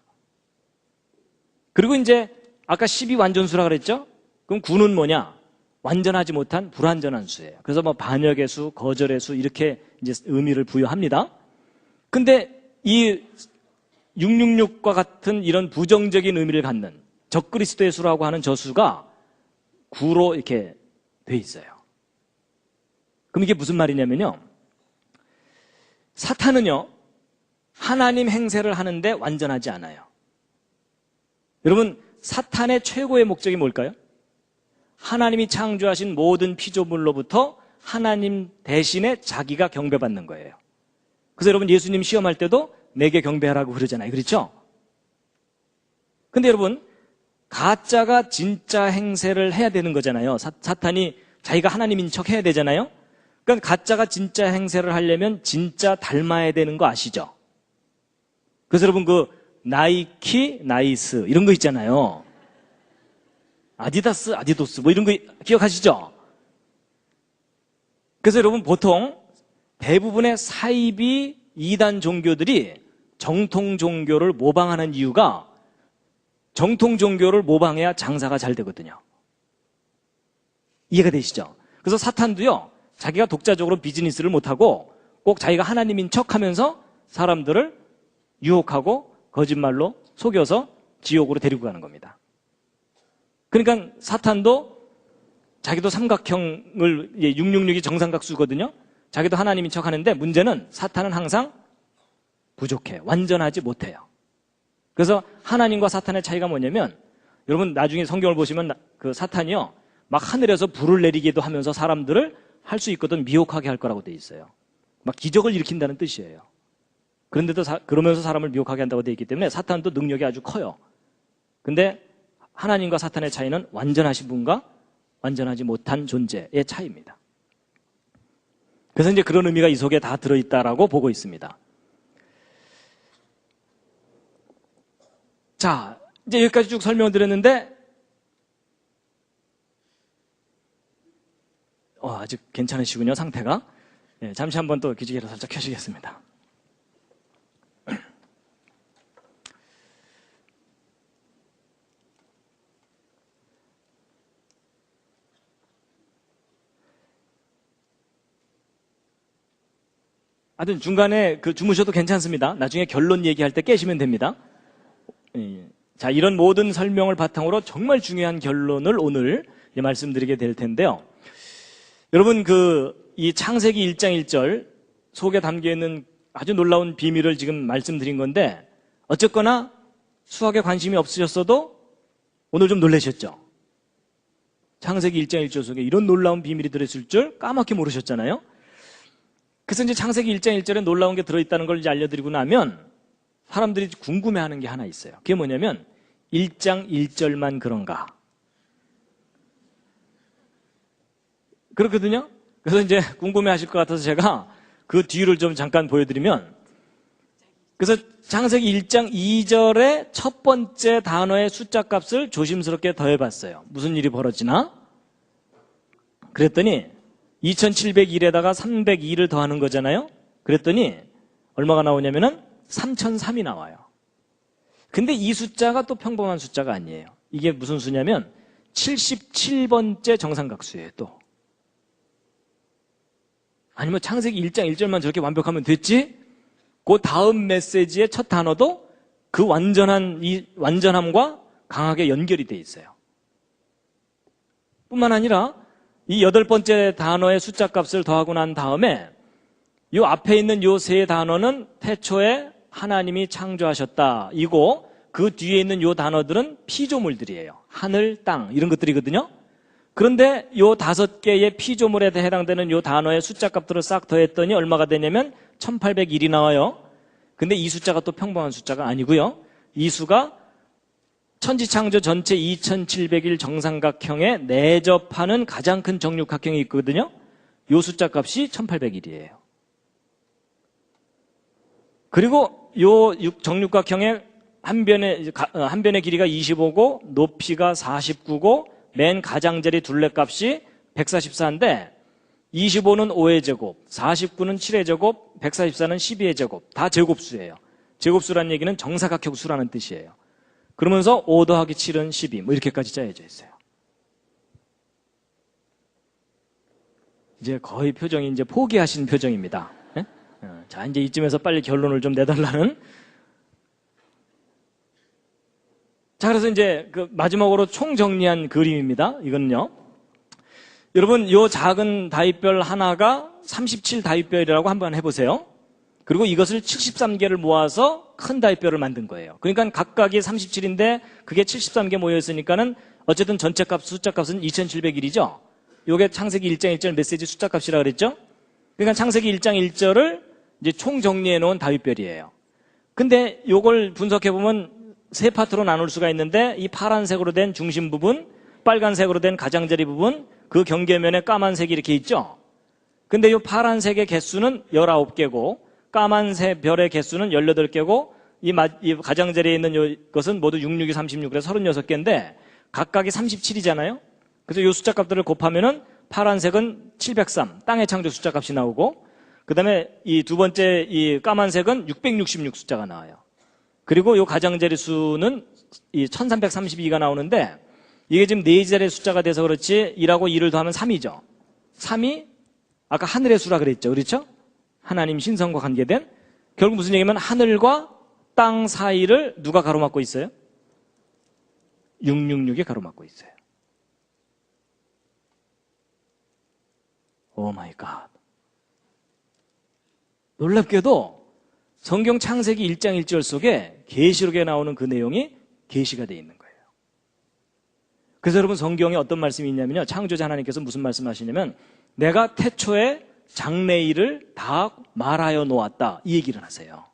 그리고 이제 아까 10이 완전수라 그랬죠? 그럼 9는 뭐냐? 완전하지 못한 불완전한 수예요. 그래서 뭐 반역의 수, 거절의 수 이렇게 이제 의미를 부여합니다. 근데 이 666과 같은 이런 부정적인 의미를 갖는 적그리스도의 수라고 하는 저 수가 9로 이렇게 돼 있어요. 그럼 이게 무슨 말이냐면요. 사탄은요. 하나님 행세를 하는데 완전하지 않아요. 여러분 사탄의 최고의 목적이 뭘까요? 하나님이 창조하신 모든 피조물로부터 하나님 대신에 자기가 경배받는 거예요. 그래서 여러분 예수님 시험할 때도 내게 경배하라고 그러잖아요. 그렇죠? 근데 여러분 가짜가 진짜 행세를 해야 되는 거잖아요. 사탄이 자기가 하나님인 척 해야 되잖아요. 그러니까 가짜가 진짜 행세를 하려면 진짜 닮아야 되는 거 아시죠? 그래서 여러분 나이키, 나이스 이런 거 있잖아요. 아디다스, 아디도스 뭐 이런 거 기억하시죠? 그래서 여러분 보통 대부분의 사이비 이단 종교들이 정통 종교를 모방하는 이유가 정통 종교를 모방해야 장사가 잘 되거든요. 이해가 되시죠? 그래서 사탄도요, 자기가 독자적으로 비즈니스를 못하고 꼭 자기가 하나님인 척하면서 사람들을 유혹하고 거짓말로 속여서 지옥으로 데리고 가는 겁니다. 그러니까 사탄도 자기도 삼각형을 666이 정삼각수거든요. 자기도 하나님인 척하는데 문제는 사탄은 항상 부족해. 완전하지 못해요. 그래서 하나님과 사탄의 차이가 뭐냐면, 여러분 나중에 성경을 보시면 그 사탄이요, 막 하늘에서 불을 내리기도 하면서 사람들을 할 수 있거든 미혹하게 할 거라고 돼 있어요. 막 기적을 일으킨다는 뜻이에요. 그런데도 그러면서 사람을 미혹하게 한다고 돼 있기 때문에 사탄도 능력이 아주 커요. 근데 하나님과 사탄의 차이는 완전하신 분과 완전하지 못한 존재의 차이입니다. 그래서 이제 그런 의미가 이 속에 다 들어있다라고 보고 있습니다. 자, 이제 여기까지 쭉 설명을 드렸는데, 아직 괜찮으시군요, 상태가. 네, 잠시 한번 또 기지개를 살짝 켜시겠습니다. 하여튼 중간에 주무셔도 괜찮습니다. 나중에 결론 얘기할 때 깨시면 됩니다. 자, 이런 모든 설명을 바탕으로 정말 중요한 결론을 오늘 말씀드리게 될 텐데요. 여러분, 이 창세기 1장 1절 속에 담겨있는 아주 놀라운 비밀을 지금 말씀드린 건데, 어쨌거나 수학에 관심이 없으셨어도 오늘 좀 놀라셨죠? 창세기 1장 1절 속에 이런 놀라운 비밀이 들어있을 줄 까맣게 모르셨잖아요? 그래서 이제 창세기 1장 1절에 놀라운 게 들어있다는 걸 이제 알려드리고 나면 사람들이 궁금해하는 게 하나 있어요. 그게 뭐냐면 1장 1절만 그런가? 그렇거든요. 그래서 이제 궁금해하실 것 같아서 제가 그 뒤를 좀 잠깐 보여드리면, 그래서 창세기 1장 2절의 첫 번째 단어의 숫자 값을 조심스럽게 더해봤어요. 무슨 일이 벌어지나? 그랬더니 2701에다가 302를 더하는 거잖아요. 그랬더니 얼마가 나오냐면은 3003이 나와요. 근데 이 숫자가 또 평범한 숫자가 아니에요. 이게 무슨 수냐면 77번째 정삼각수예요. 또 아니면 창세기 1장 1절만 저렇게 완벽하면 됐지? 그 다음 메시지의 첫 단어도 그 완전함과 강하게 연결이 돼 있어요. 뿐만 아니라 이 8번째 단어의 숫자 값을 더하고 난 다음에 이 앞에 있는 이 세 단어는 태초에 하나님이 창조하셨다 이고, 그 뒤에 있는 이 단어들은 피조물들이에요. 하늘, 땅 이런 것들이거든요. 그런데 이 5개의 피조물에 해당되는 이 단어의 숫자 값들을 싹 더했더니 얼마가 되냐면 1801이 나와요. 근데 이 숫자가 또 평범한 숫자가 아니고요. 이 수가 천지창조 전체 2701 정삼각형에 내접하는 가장 큰 정육각형이 있거든요. 이 숫자 값이 1801이에요. 그리고 이 정육각형의 한 변의 길이가 25고 높이가 49고 맨 가장자리 둘레값이 144인데 25는 5의 제곱, 49는 7의 제곱, 144는 12의 제곱, 다 제곱수예요. 제곱수라는 얘기는 정사각형 수라는 뜻이에요. 그러면서 5 더하기 7은 12, 뭐 이렇게까지 짜여져 있어요. 이제 거의 표정이 이제 포기하신 표정입니다. 네? 자, 이제 이쯤에서 빨리 결론을 좀 내달라는. 자, 그래서 이제 마지막으로 총정리한 그림입니다. 이건요. 여러분, 요 작은 다윗별 하나가 37 다윗별이라고 한번 해보세요. 그리고 이것을 73개를 모아서 큰 다윗별을 만든 거예요. 그러니까 각각이 37인데 그게 73개 모여있으니까는 어쨌든 전체 값, 숫자 값은 2701이죠. 요게 창세기 1장 1절 메시지 숫자 값이라 그랬죠. 그러니까 창세기 1장 1절을 이제 총 정리해 놓은 다윗별이에요. 근데 요걸 분석해 보면 세 파트로 나눌 수가 있는데, 이 파란색으로 된 중심 부분, 빨간색으로 된 가장자리 부분, 그 경계면에 까만색이 이렇게 있죠. 근데 이 파란색의 개수는 19개고 까만색 별의 개수는 18개고 이 가장자리에 있는 이것은 모두 66이 36, 그래서 36개인데 각각이 37이잖아요. 그래서 이 숫자 값들을 곱하면은 파란색은 703, 땅의 창조 숫자 값이 나오고, 그 다음에 이 두 번째 이 까만색은 666 숫자가 나와요. 그리고 이 가장자리 수는 이 1332가 나오는데 이게 지금 4자리의 숫자가 돼서 그렇지 1하고 2를 더하면 3이죠. 3이 아까 하늘의 수라 그랬죠. 그렇죠? 하나님 신성과 관계된 결국 무슨 얘기냐면 하늘과 땅 사이를 누가 가로막고 있어요? 666이 가로막고 있어요. 오 마이 갓. 놀랍게도 성경 창세기 1장 1절 속에 계시록에 나오는 그 내용이 계시가 되어 있는 거예요. 그래서 여러분 성경에 어떤 말씀이 있냐면요. 창조자 하나님께서 무슨 말씀하시냐면 내가 태초에 장래일을 다 말하여 놓았다. 이 얘기를 하세요.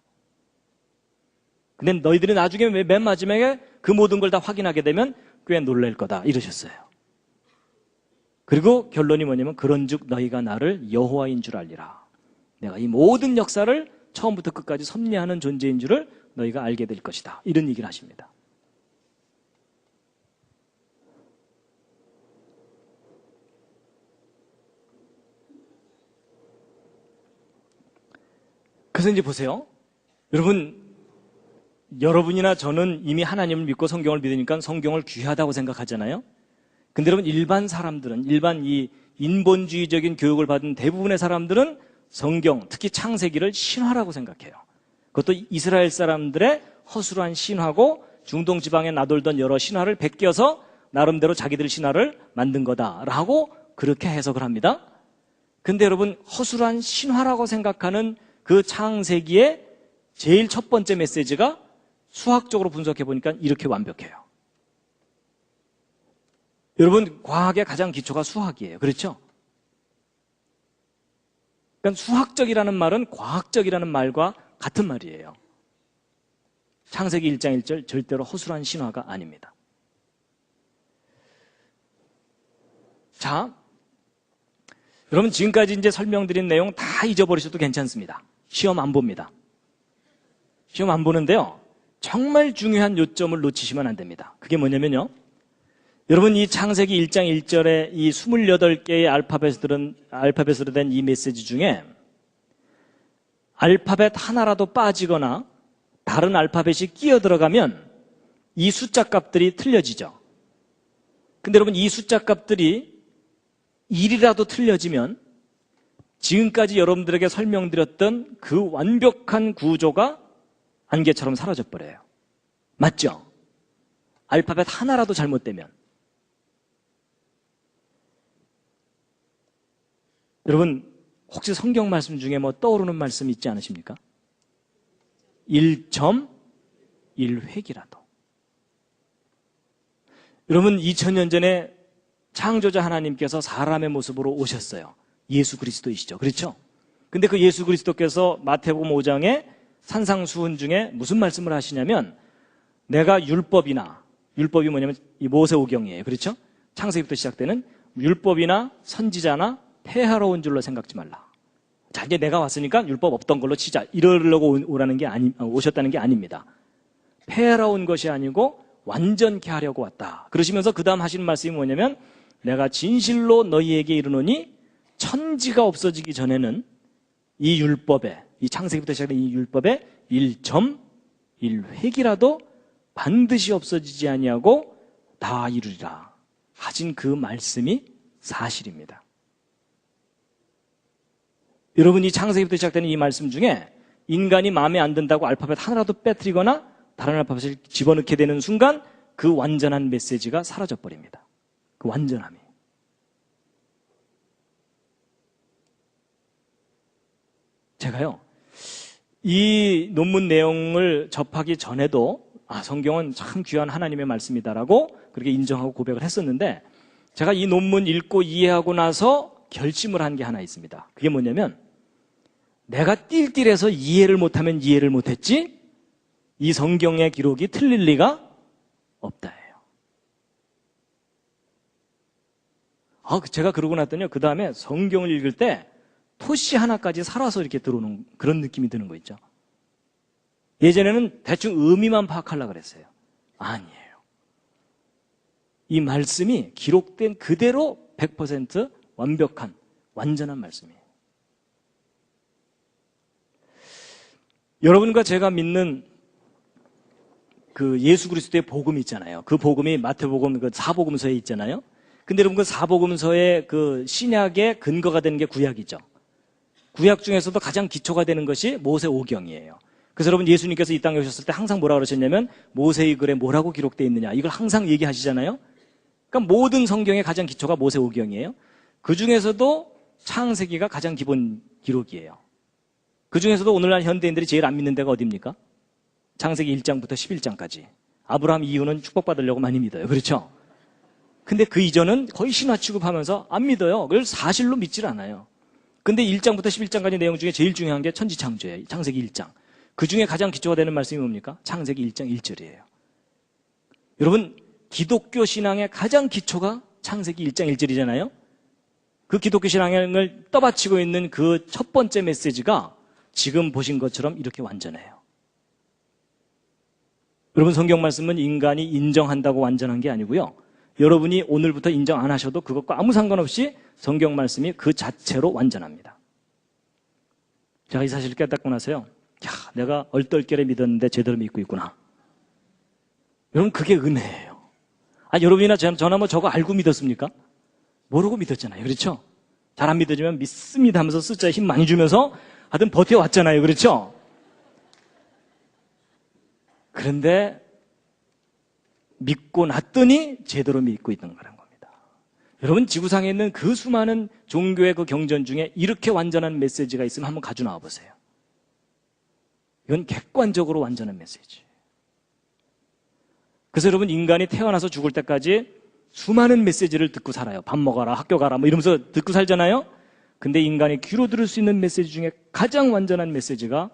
근데 너희들이 나중에 맨 마지막에 그 모든 걸 다 확인하게 되면 꽤 놀랄 거다. 이러셨어요. 그리고 결론이 뭐냐면 그런즉 너희가 나를 여호와인 줄 알리라. 내가 이 모든 역사를 처음부터 끝까지 섭리하는 존재인 줄을 너희가 알게 될 것이다. 이런 얘기를 하십니다. 그래서 이제 보세요. 여러분이나 저는 이미 하나님을 믿고 성경을 믿으니까 성경을 귀하다고 생각하잖아요. 근데 여러분 일반 사람들은 일반 이 인본주의적인 교육을 받은 대부분의 사람들은 성경, 특히 창세기를 신화라고 생각해요. 그것도 이스라엘 사람들의 허술한 신화고 중동 지방에 나돌던 여러 신화를 베껴서 나름대로 자기들 신화를 만든 거다라고 그렇게 해석을 합니다. 근데 여러분 허술한 신화라고 생각하는 그 창세기의 제일 첫 번째 메시지가 수학적으로 분석해 보니까 이렇게 완벽해요. 여러분 과학의 가장 기초가 수학이에요. 그렇죠? 그러니까 수학적이라는 말은 과학적이라는 말과 같은 말이에요. 창세기 1장 1절 절대로 허술한 신화가 아닙니다. 자, 여러분 지금까지 이제 설명드린 내용 다 잊어버리셔도 괜찮습니다. 시험 안 봅니다. 시험 안 보는데요. 정말 중요한 요점을 놓치시면 안 됩니다. 그게 뭐냐면요. 여러분 이 창세기 1장 1절에 이 28개의 알파벳으로 된 이 메시지 중에 알파벳 하나라도 빠지거나 다른 알파벳이 끼어 들어가면 이 숫자 값들이 틀려지죠. 근데 여러분 이 숫자 값들이 1이라도 틀려지면 지금까지 여러분들에게 설명드렸던 그 완벽한 구조가 안개처럼 사라져버려요. 맞죠? 알파벳 하나라도 잘못되면. 여러분 혹시 성경 말씀 중에 뭐 떠오르는 말씀 있지 않으십니까? 1.1획이라도. 여러분 2000년 전에 창조자 하나님께서 사람의 모습으로 오셨어요. 예수 그리스도이시죠. 그렇죠? 근데 그 예수 그리스도께서 마태복음 5장에 산상수훈 중에 무슨 말씀을 하시냐면 내가 율법이 뭐냐면 이 모세오경이에요. 그렇죠? 창세기부터 시작되는 율법이나 선지자나 폐하러 온 줄로 생각지 말라. 자, 이제 내가 왔으니까 율법 없던 걸로 치자. 이러려고 오셨다는 게 아닙니다. 폐하러 온 것이 아니고 완전케 하려고 왔다. 그러시면서 그 다음 하시는 말씀이 뭐냐면 내가 진실로 너희에게 이르노니 천지가 없어지기 전에는 이 율법에 이 창세기부터 시작된 이 율법에 1.1획이라도 반드시 없어지지 아니하고 다 이루리라 하신 그 말씀이 사실입니다. 여러분이 창세기부터 시작되는 이 말씀 중에 인간이 마음에 안 든다고 알파벳 하나라도 빼뜨리거나 다른 알파벳을 집어넣게 되는 순간 그 완전한 메시지가 사라져버립니다. 그 완전함이. 제가요 이 논문 내용을 접하기 전에도 성경은 참 귀한 하나님의 말씀이다라고 그렇게 인정하고 고백을 했었는데 제가 이 논문 읽고 이해하고 나서 결심을 한 게 하나 있습니다. 그게 뭐냐면 내가 띨띨해서 이해를 못하면 이해를 못했지 이 성경의 기록이 틀릴 리가 없다예요. 제가 그러고 났더니요 그 다음에 성경을 읽을 때 토시 하나까지 살아서 이렇게 들어오는 그런 느낌이 드는 거 있죠. 예전에는 대충 의미만 파악하려고 그랬어요. 아니에요. 이 말씀이 기록된 그대로 100% 완벽한 완전한 말씀이에요. 여러분과 제가 믿는 그 예수 그리스도의 복음이 있잖아요. 그 복음이 마태복음 그 사복음서에 있잖아요. 근데 여러분 그 사복음서의 그 신약의 근거가 되는 게 구약이죠. 구약 중에서도 가장 기초가 되는 것이 모세오경이에요. 그래서 여러분 예수님께서 이 땅에 오셨을 때 항상 뭐라고 그러셨냐면 모세의 글에 뭐라고 기록되어 있느냐 이걸 항상 얘기하시잖아요. 그러니까 모든 성경의 가장 기초가 모세오경이에요. 그 중에서도 창세기가 가장 기본 기록이에요. 그 중에서도 오늘날 현대인들이 제일 안 믿는 데가 어디입니까? 창세기 1장부터 11장까지. 아브라함 이후는 축복받으려고 많이 믿어요. 그렇죠? 근데 그 이전은 거의 신화 취급하면서 안 믿어요. 그걸 사실로 믿질 않아요. 근데 1장부터 11장까지 내용 중에 제일 중요한 게 천지창조예요. 창세기 1장. 그 중에 가장 기초가 되는 말씀이 뭡니까? 창세기 1장 1절이에요. 여러분, 기독교 신앙의 가장 기초가 창세기 1장 1절이잖아요. 그 기독교 신앙을 떠받치고 있는 그 첫 번째 메시지가 지금 보신 것처럼 이렇게 완전해요. 여러분, 성경 말씀은 인간이 인정한다고 완전한 게 아니고요. 여러분이 오늘부터 인정 안 하셔도 그것과 아무 상관없이 성경 말씀이 그 자체로 완전합니다. 제가 이 사실을 깨닫고 나서요. 야, 내가 얼떨결에 믿었는데 제대로 믿고 있구나. 여러분, 그게 은혜예요. 여러분이나 저나 뭐 저거 알고 믿었습니까? 모르고 믿었잖아요. 그렇죠? 잘 안 믿어지면 믿습니다 하면서 숫자에 힘 많이 주면서 하여튼 버텨왔잖아요. 그렇죠? 그런데 믿고 났더니 제대로 믿고 있는 거란 겁니다. 여러분, 지구상에 있는 그 수많은 종교의 그 경전 중에 이렇게 완전한 메시지가 있으면 한번 가져 나와 보세요. 이건 객관적으로 완전한 메시지. 그래서 여러분, 인간이 태어나서 죽을 때까지 수많은 메시지를 듣고 살아요. 밥 먹어라, 학교 가라 뭐 이러면서 듣고 살잖아요. 근데 인간이 귀로 들을 수 있는 메시지 중에 가장 완전한 메시지가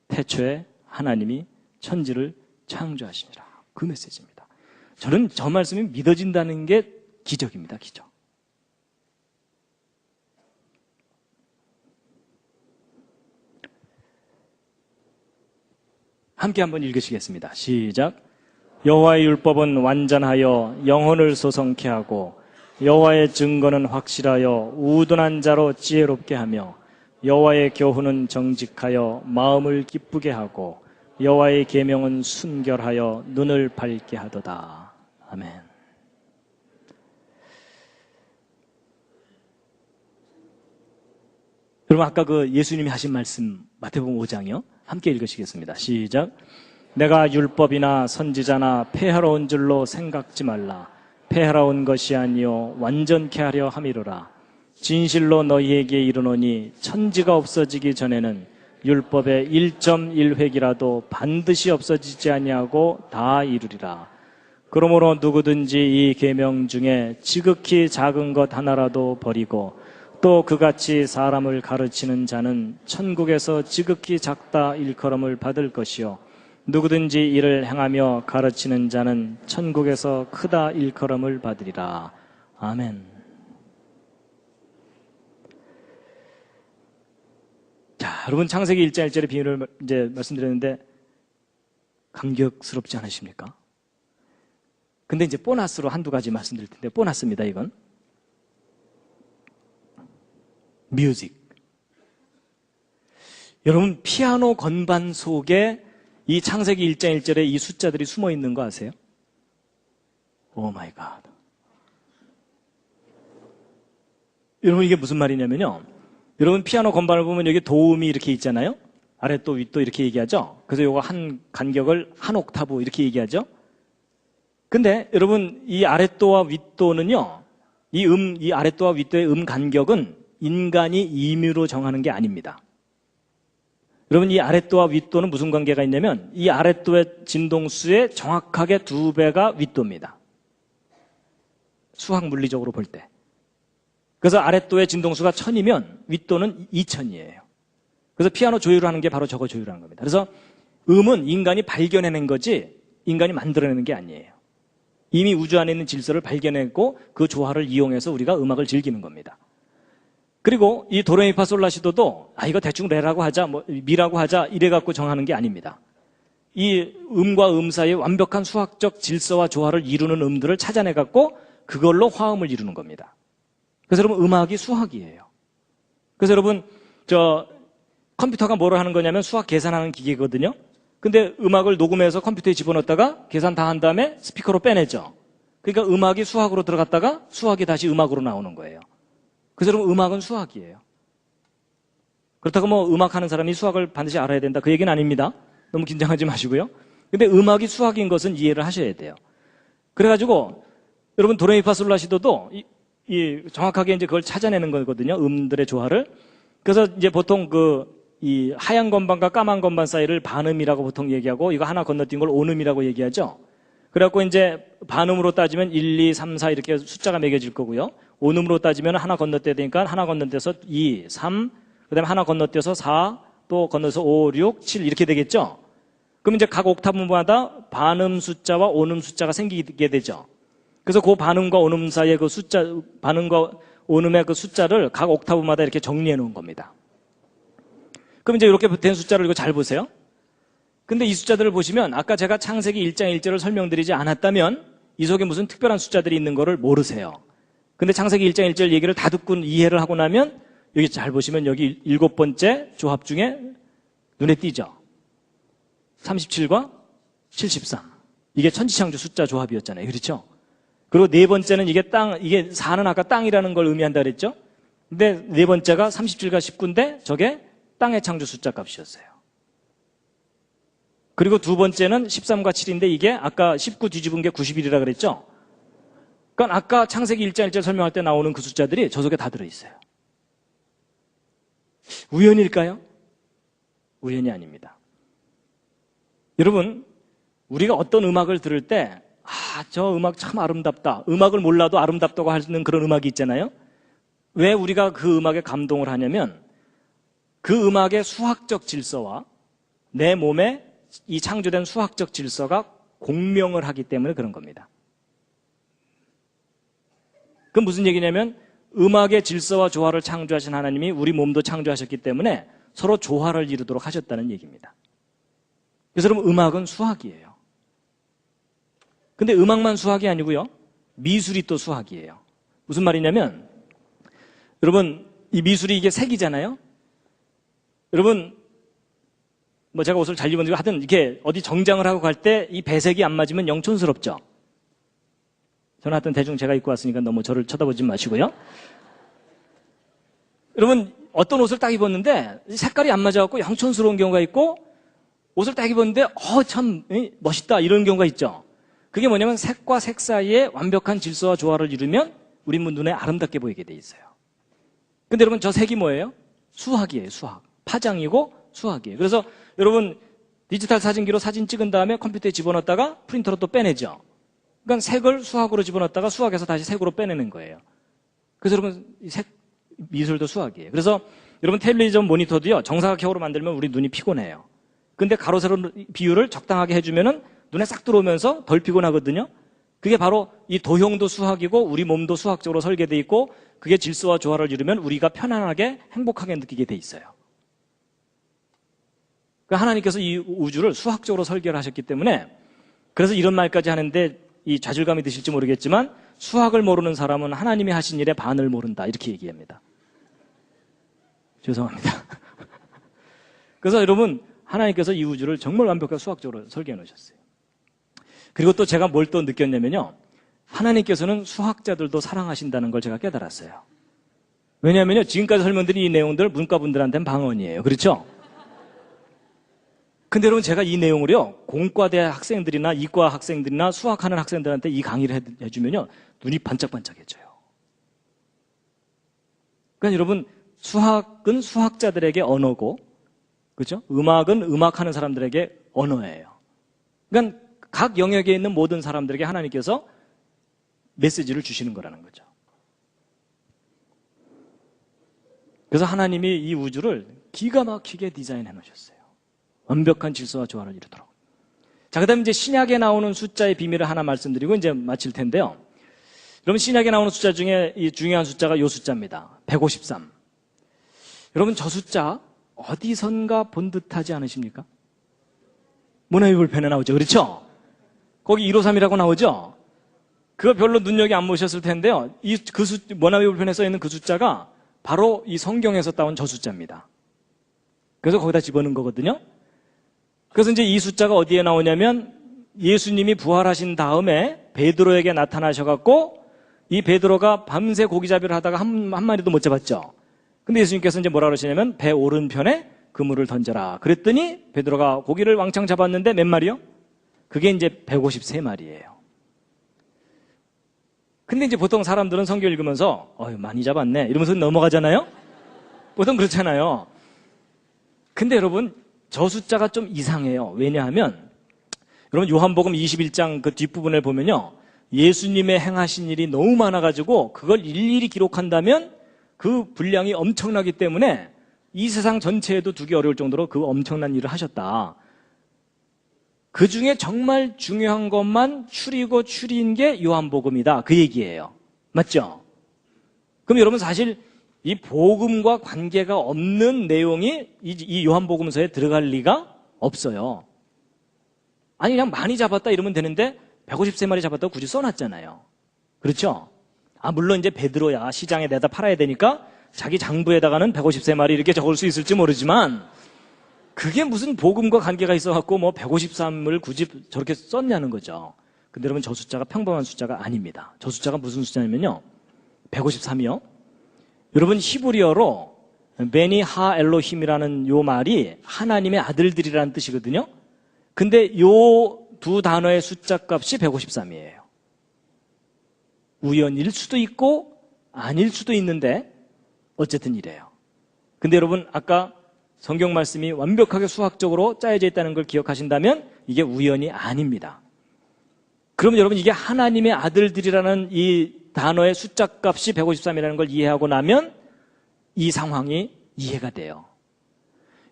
태초에 하나님이 천지를 창조하시니라. 그 메시지입니다. 저는 저 말씀이 믿어진다는 게 기적입니다. 기적. 함께 한번 읽으시겠습니다. 시작. 여호와의 율법은 완전하여 영혼을 소성케 하고 여호와의 증거는 확실하여 우둔한 자로 지혜롭게 하며 여호와의 교훈은 정직하여 마음을 기쁘게 하고 여호와의 계명은 순결하여 눈을 밝게 하도다. 아멘. 여러분, 아까 그 예수님이 하신 말씀 마태복음 5장이요. 함께 읽으시겠습니다. 시작. 내가 율법이나 선지자나 폐하러 온 줄로 생각지 말라. 폐하러 온 것이 아니요 완전케 하려 함이로라. 진실로 너희에게 이르노니 천지가 없어지기 전에는 율법의 1.1획이라도 반드시 없어지지 아니하고 다 이루리라. 그러므로 누구든지 이 계명 중에 지극히 작은 것 하나라도 버리고 또 그같이 사람을 가르치는 자는 천국에서 지극히 작다 일컬음을 받을 것이요 누구든지 이를 행하며 가르치는 자는 천국에서 크다 일컬음을 받으리라. 아멘. 자, 여러분, 창세기 1장 1절의 비유를 이제 말씀드렸는데 감격스럽지 않으십니까? 근데 이제 보너스로 한두 가지 말씀드릴 텐데, 보너스입니다, 이건. 뮤직. 여러분, 피아노 건반 속에 이 창세기 1장 1절에 이 숫자들이 숨어 있는 거 아세요? 오 마이 갓. 여러분, 이게 무슨 말이냐면요. 여러분, 피아노 건반을 보면 여기 도음이 이렇게 있잖아요. 아랫도, 윗도 이렇게 얘기하죠. 그래서 요거 한 간격을 한 옥타브 이렇게 얘기하죠. 근데 여러분, 이 아랫도와 윗도는요, 이 아랫도와 윗도의 음 간격은 인간이 임의로 정하는 게 아닙니다. 여러분, 이 아랫도와 윗도는 무슨 관계가 있냐면 이 아랫도의 진동수의 정확하게 2배가 윗도입니다. 수학 물리적으로 볼 때. 그래서 아랫도의 진동수가 1000이면 윗도는 2000이에요. 그래서 피아노 조율을 하는 게 바로 저거 조율하는 겁니다. 그래서 음은 인간이 발견해낸 거지 인간이 만들어내는 게 아니에요. 이미 우주 안에 있는 질서를 발견했고 그 조화를 이용해서 우리가 음악을 즐기는 겁니다. 그리고 이 도레미파솔라시도도 이거 대충 레라고 하자, 뭐 미라고 하자 이래갖고 정하는 게 아닙니다. 이 음과 음 사이의 완벽한 수학적 질서와 조화를 이루는 음들을 찾아내갖고 그걸로 화음을 이루는 겁니다. 그래서 여러분, 음악이 수학이에요. 그래서 여러분, 컴퓨터가 뭐를 하는 거냐면 수학 계산하는 기계거든요. 근데 음악을 녹음해서 컴퓨터에 집어넣었다가 계산 다 한 다음에 스피커로 빼내죠. 그러니까 음악이 수학으로 들어갔다가 수학이 다시 음악으로 나오는 거예요. 그래서 여러분 음악은 수학이에요. 그렇다고 뭐 음악하는 사람이 수학을 반드시 알아야 된다 그 얘기는 아닙니다. 너무 긴장하지 마시고요. 근데 음악이 수학인 것은 이해를 하셔야 돼요. 그래가지고 여러분 도레미파솔라시도도 정확하게 이제 그걸 찾아내는 거거든요. 음들의 조화를. 그래서 이제 보통 이 하얀 건반과 까만 건반 사이를 반음이라고 보통 얘기하고 이거 하나 건너뛴 걸 오음이라고 얘기하죠. 그래갖고 이제 반음으로 따지면 1, 2, 3, 4 이렇게 숫자가 매겨질 거고요. 오음으로 따지면 하나 건너뛰어야 되니까 하나 건너뛰어서 2, 3, 그 다음에 하나 건너뛰어서 4, 또 건너서 5, 6, 7 이렇게 되겠죠. 그럼 이제 각 옥타브마다 반음 숫자와 온음 숫자가 생기게 되죠. 그래서 그 반음과 온음 사이의 그 숫자, 반음과 온음의 그 숫자를 각 옥타브마다 이렇게 정리해 놓은 겁니다. 그럼 이제 이렇게 된 숫자를 이거 잘 보세요. 근데 이 숫자들을 보시면 아까 제가 창세기 1장 1절을 설명드리지 않았다면 이 속에 무슨 특별한 숫자들이 있는 거를 모르세요. 근데 창세기 1장 1절 얘기를 다 듣고 이해를 하고 나면 여기 잘 보시면 여기 7번째 조합 중에 눈에 띄죠. 37과 73. 이게 천지창조 숫자 조합이었잖아요. 그렇죠? 그리고 네 번째는 이게 4는 아까 땅이라는 걸 의미한다 그랬죠? 근데 네 번째가 37과 19인데 저게 땅의 창조 숫자 값이었어요. 그리고 두 번째는 13과 7인데 이게 아까 19 뒤집은 게 91이라 그랬죠? 그러니까 아까 창세기 1장 1절 설명할 때 나오는 그 숫자들이 저 속에 다 들어있어요. 우연일까요? 우연이 아닙니다. 여러분, 우리가 어떤 음악을 들을 때 저 음악 참 아름답다. 음악을 몰라도 아름답다고 하는 그런 음악이 있잖아요. 왜 우리가 그 음악에 감동을 하냐면 그 음악의 수학적 질서와 내 몸에 이 창조된 수학적 질서가 공명을 하기 때문에 그런 겁니다. 그건 무슨 얘기냐면 음악의 질서와 조화를 창조하신 하나님이 우리 몸도 창조하셨기 때문에 서로 조화를 이루도록 하셨다는 얘기입니다. 그래서 여러분 음악은 수학이에요. 근데 음악만 수학이 아니고요. 미술이 또 수학이에요. 무슨 말이냐면 여러분 이 미술이 이게 색이잖아요. 여러분 뭐 제가 옷을 잘 입었는데 하여튼 이렇게 어디 정장을 하고 갈 때 이 배색이 안 맞으면 영촌스럽죠. 저는 하여튼 대충 제가 입고 왔으니까 너무 저를 쳐다보지 마시고요. 여러분 어떤 옷을 딱 입었는데 색깔이 안 맞아갖고 영촌스러운 경우가 있고 옷을 딱 입었는데 참 멋있다 이런 경우가 있죠. 그게 뭐냐면 색과 색 사이에 완벽한 질서와 조화를 이루면 우리 눈에 아름답게 보이게 돼 있어요. 근데 여러분 저 색이 뭐예요? 수학이에요. 수학. 파장이고 수학이에요. 그래서 여러분 디지털 사진기로 사진 찍은 다음에 컴퓨터에 집어넣었다가 프린터로 또 빼내죠. 그러니까 색을 수학으로 집어넣었다가 수학에서 다시 색으로 빼내는 거예요. 그래서 여러분 미술도 수학이에요. 그래서 여러분 텔레비전 모니터도요 정사각형으로 만들면 우리 눈이 피곤해요. 근데 가로 세로 비율을 적당하게 해주면은 눈에 싹 들어오면서 덜 피곤하거든요. 그게 바로 이 도형도 수학이고 우리 몸도 수학적으로 설계되어 있고 그게 질서와 조화를 이루면 우리가 편안하게 행복하게 느끼게 돼 있어요. 그러니까 하나님께서 이 우주를 수학적으로 설계를 하셨기 때문에 그래서 이런 말까지 하는데 이 좌절감이 드실지 모르겠지만 수학을 모르는 사람은 하나님이 하신 일의 반을 모른다 이렇게 얘기합니다. 죄송합니다. 그래서 여러분 하나님께서 이 우주를 정말 완벽하게 수학적으로 설계해 놓으셨어요. 그리고 또 제가 뭘 또 느꼈냐면요. 하나님께서는 수학자들도 사랑하신다는 걸 제가 깨달았어요. 왜냐하면요. 지금까지 설명드린 이 내용들 문과분들한테는 방언이에요. 그렇죠? 근데 여러분 제가 이 내용을요. 공과대 학생들이나 이과 학생들이나 수학하는 학생들한테 이 강의를 해주면요. 눈이 반짝반짝해져요. 그러니까 여러분 수학은 수학자들에게 언어고 그렇죠? 음악은 음악하는 사람들에게 언어예요. 그러니까 각 영역에 있는 모든 사람들에게 하나님께서 메시지를 주시는 거라는 거죠. 그래서 하나님이 이 우주를 기가 막히게 디자인해 놓으셨어요. 완벽한 질서와 조화를 이루도록. 자, 그 다음에 이제 신약에 나오는 숫자의 비밀을 하나 말씀드리고 이제 마칠 텐데요. 여러분 신약에 나오는 숫자 중에 이 중요한 숫자가 이 숫자입니다. 153. 여러분 저 숫자 어디선가 본 듯하지 않으십니까? 문화유불편에 나오죠. 그렇죠? 거기 153이라고 나오죠? 그거 별로 눈여겨 안 보셨을 텐데요. 문화유불편에 써 있는 그 숫자가 바로 이 성경에서 따온 저 숫자입니다. 그래서 거기다 집어넣은 거거든요. 그래서 이제 이 숫자가 어디에 나오냐면 예수님이 부활하신 다음에 베드로에게 나타나셔갖고 이 베드로가 밤새 고기잡이를 하다가 한 마리도 못 잡았죠. 근데 예수님께서 이제 뭐라 그러시냐면 배 오른편에 그물을 던져라. 그랬더니 베드로가 고기를 왕창 잡았는데 몇 마리요? 그게 이제 153마리예요. 근데 이제 보통 사람들은 성경 읽으면서 많이 잡았네 이러면서 넘어가잖아요. 보통 그렇잖아요. 근데 여러분 저 숫자가 좀 이상해요. 왜냐하면 여러분 요한복음 21장 그 뒷부분을 보면요, 예수님의 행하신 일이 너무 많아가지고 그걸 일일이 기록한다면 그 분량이 엄청나기 때문에 이 세상 전체에도 두기 어려울 정도로 그 엄청난 일을 하셨다. 그 중에 정말 중요한 것만 추린 게 요한복음이다. 그 얘기예요. 맞죠? 그럼 여러분 사실 이 복음과 관계가 없는 내용이 이 요한복음서에 들어갈 리가 없어요. 아니 그냥 많이 잡았다 이러면 되는데 153마리 잡았다고 굳이 써놨잖아요. 그렇죠? 물론 이제 베드로야 시장에 내다 팔아야 되니까 자기 장부에다가는 153마리 이렇게 적을 수 있을지 모르지만 그게 무슨 복음과 관계가 있어갖고 뭐 153을 굳이 저렇게 썼냐는 거죠. 근데 여러분 저 숫자가 평범한 숫자가 아닙니다. 저 숫자가 무슨 숫자냐면요, 153이요. 여러분 히브리어로 베니 하 엘로힘이라는 요 말이 하나님의 아들들이라는 뜻이거든요. 근데 요 두 단어의 숫자 값이 153이에요. 우연일 수도 있고 아닐 수도 있는데 어쨌든 이래요. 근데 여러분 아까 성경 말씀이 완벽하게 수학적으로 짜여져 있다는 걸 기억하신다면 이게 우연이 아닙니다. 그러면 여러분 이게 하나님의 아들들이라는 이 단어의 숫자 값이 153이라는 걸 이해하고 나면 이 상황이 이해가 돼요.